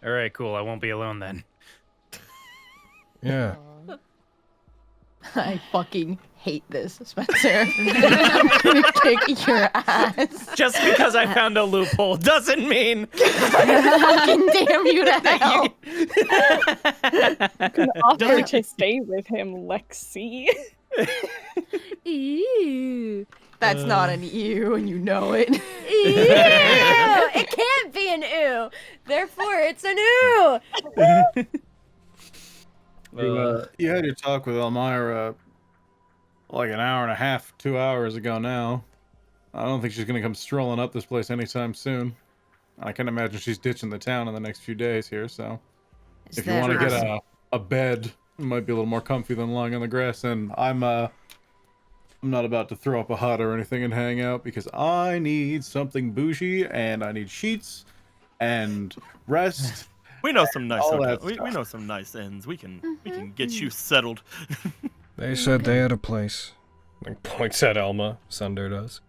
All right, cool. I won't be alone then. Yeah. I fucking hate this, Spencer. I'm gonna kick your ass. Just because I found a loophole doesn't mean fucking damn you to hell. You can offer to stay with him, Lexi. Ew. That's not an ew, and you know it. Ew! It can't be an ew. Therefore, it's an ew. You had your talk with Almira like an hour and a half, 2 hours ago now. I don't think she's going to come strolling up this place anytime soon. I can imagine she's ditching the town in the next few days here, so... If you want to get a bed, it might be a little more comfy than lying on the grass, and I'm not about to throw up a hut or anything and hang out, because I need something bougie, and I need sheets, and rest... We know some nice hotels. We know some nice inns. We can get you settled. They said they had a place. Like points at Elma. Sunder does.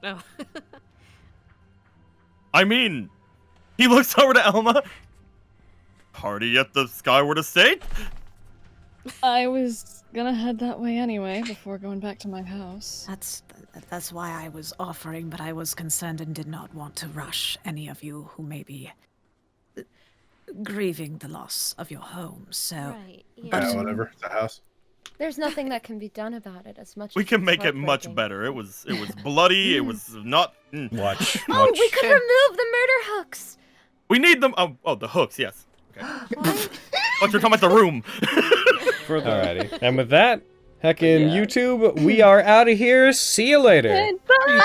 Oh. I mean, he looks over to Elma. Party at the Skyward Estate? I was gonna head that way anyway before going back to my house. That's why I was offering, but I was concerned and did not want to rush any of you who may be grieving the loss of your home. So, Right, yeah. But whatever. It's a house. There's nothing that can be done about it as much We as can it's make it much heartbreaking. better. It was bloody. It was not. Watch. Oh, we could remove the murder hooks. We need them. Oh, the hooks. Yes. Okay. But you're talking about the room. Alrighty. And with that, heckin' YouTube, we are out of here. See you later. Bye.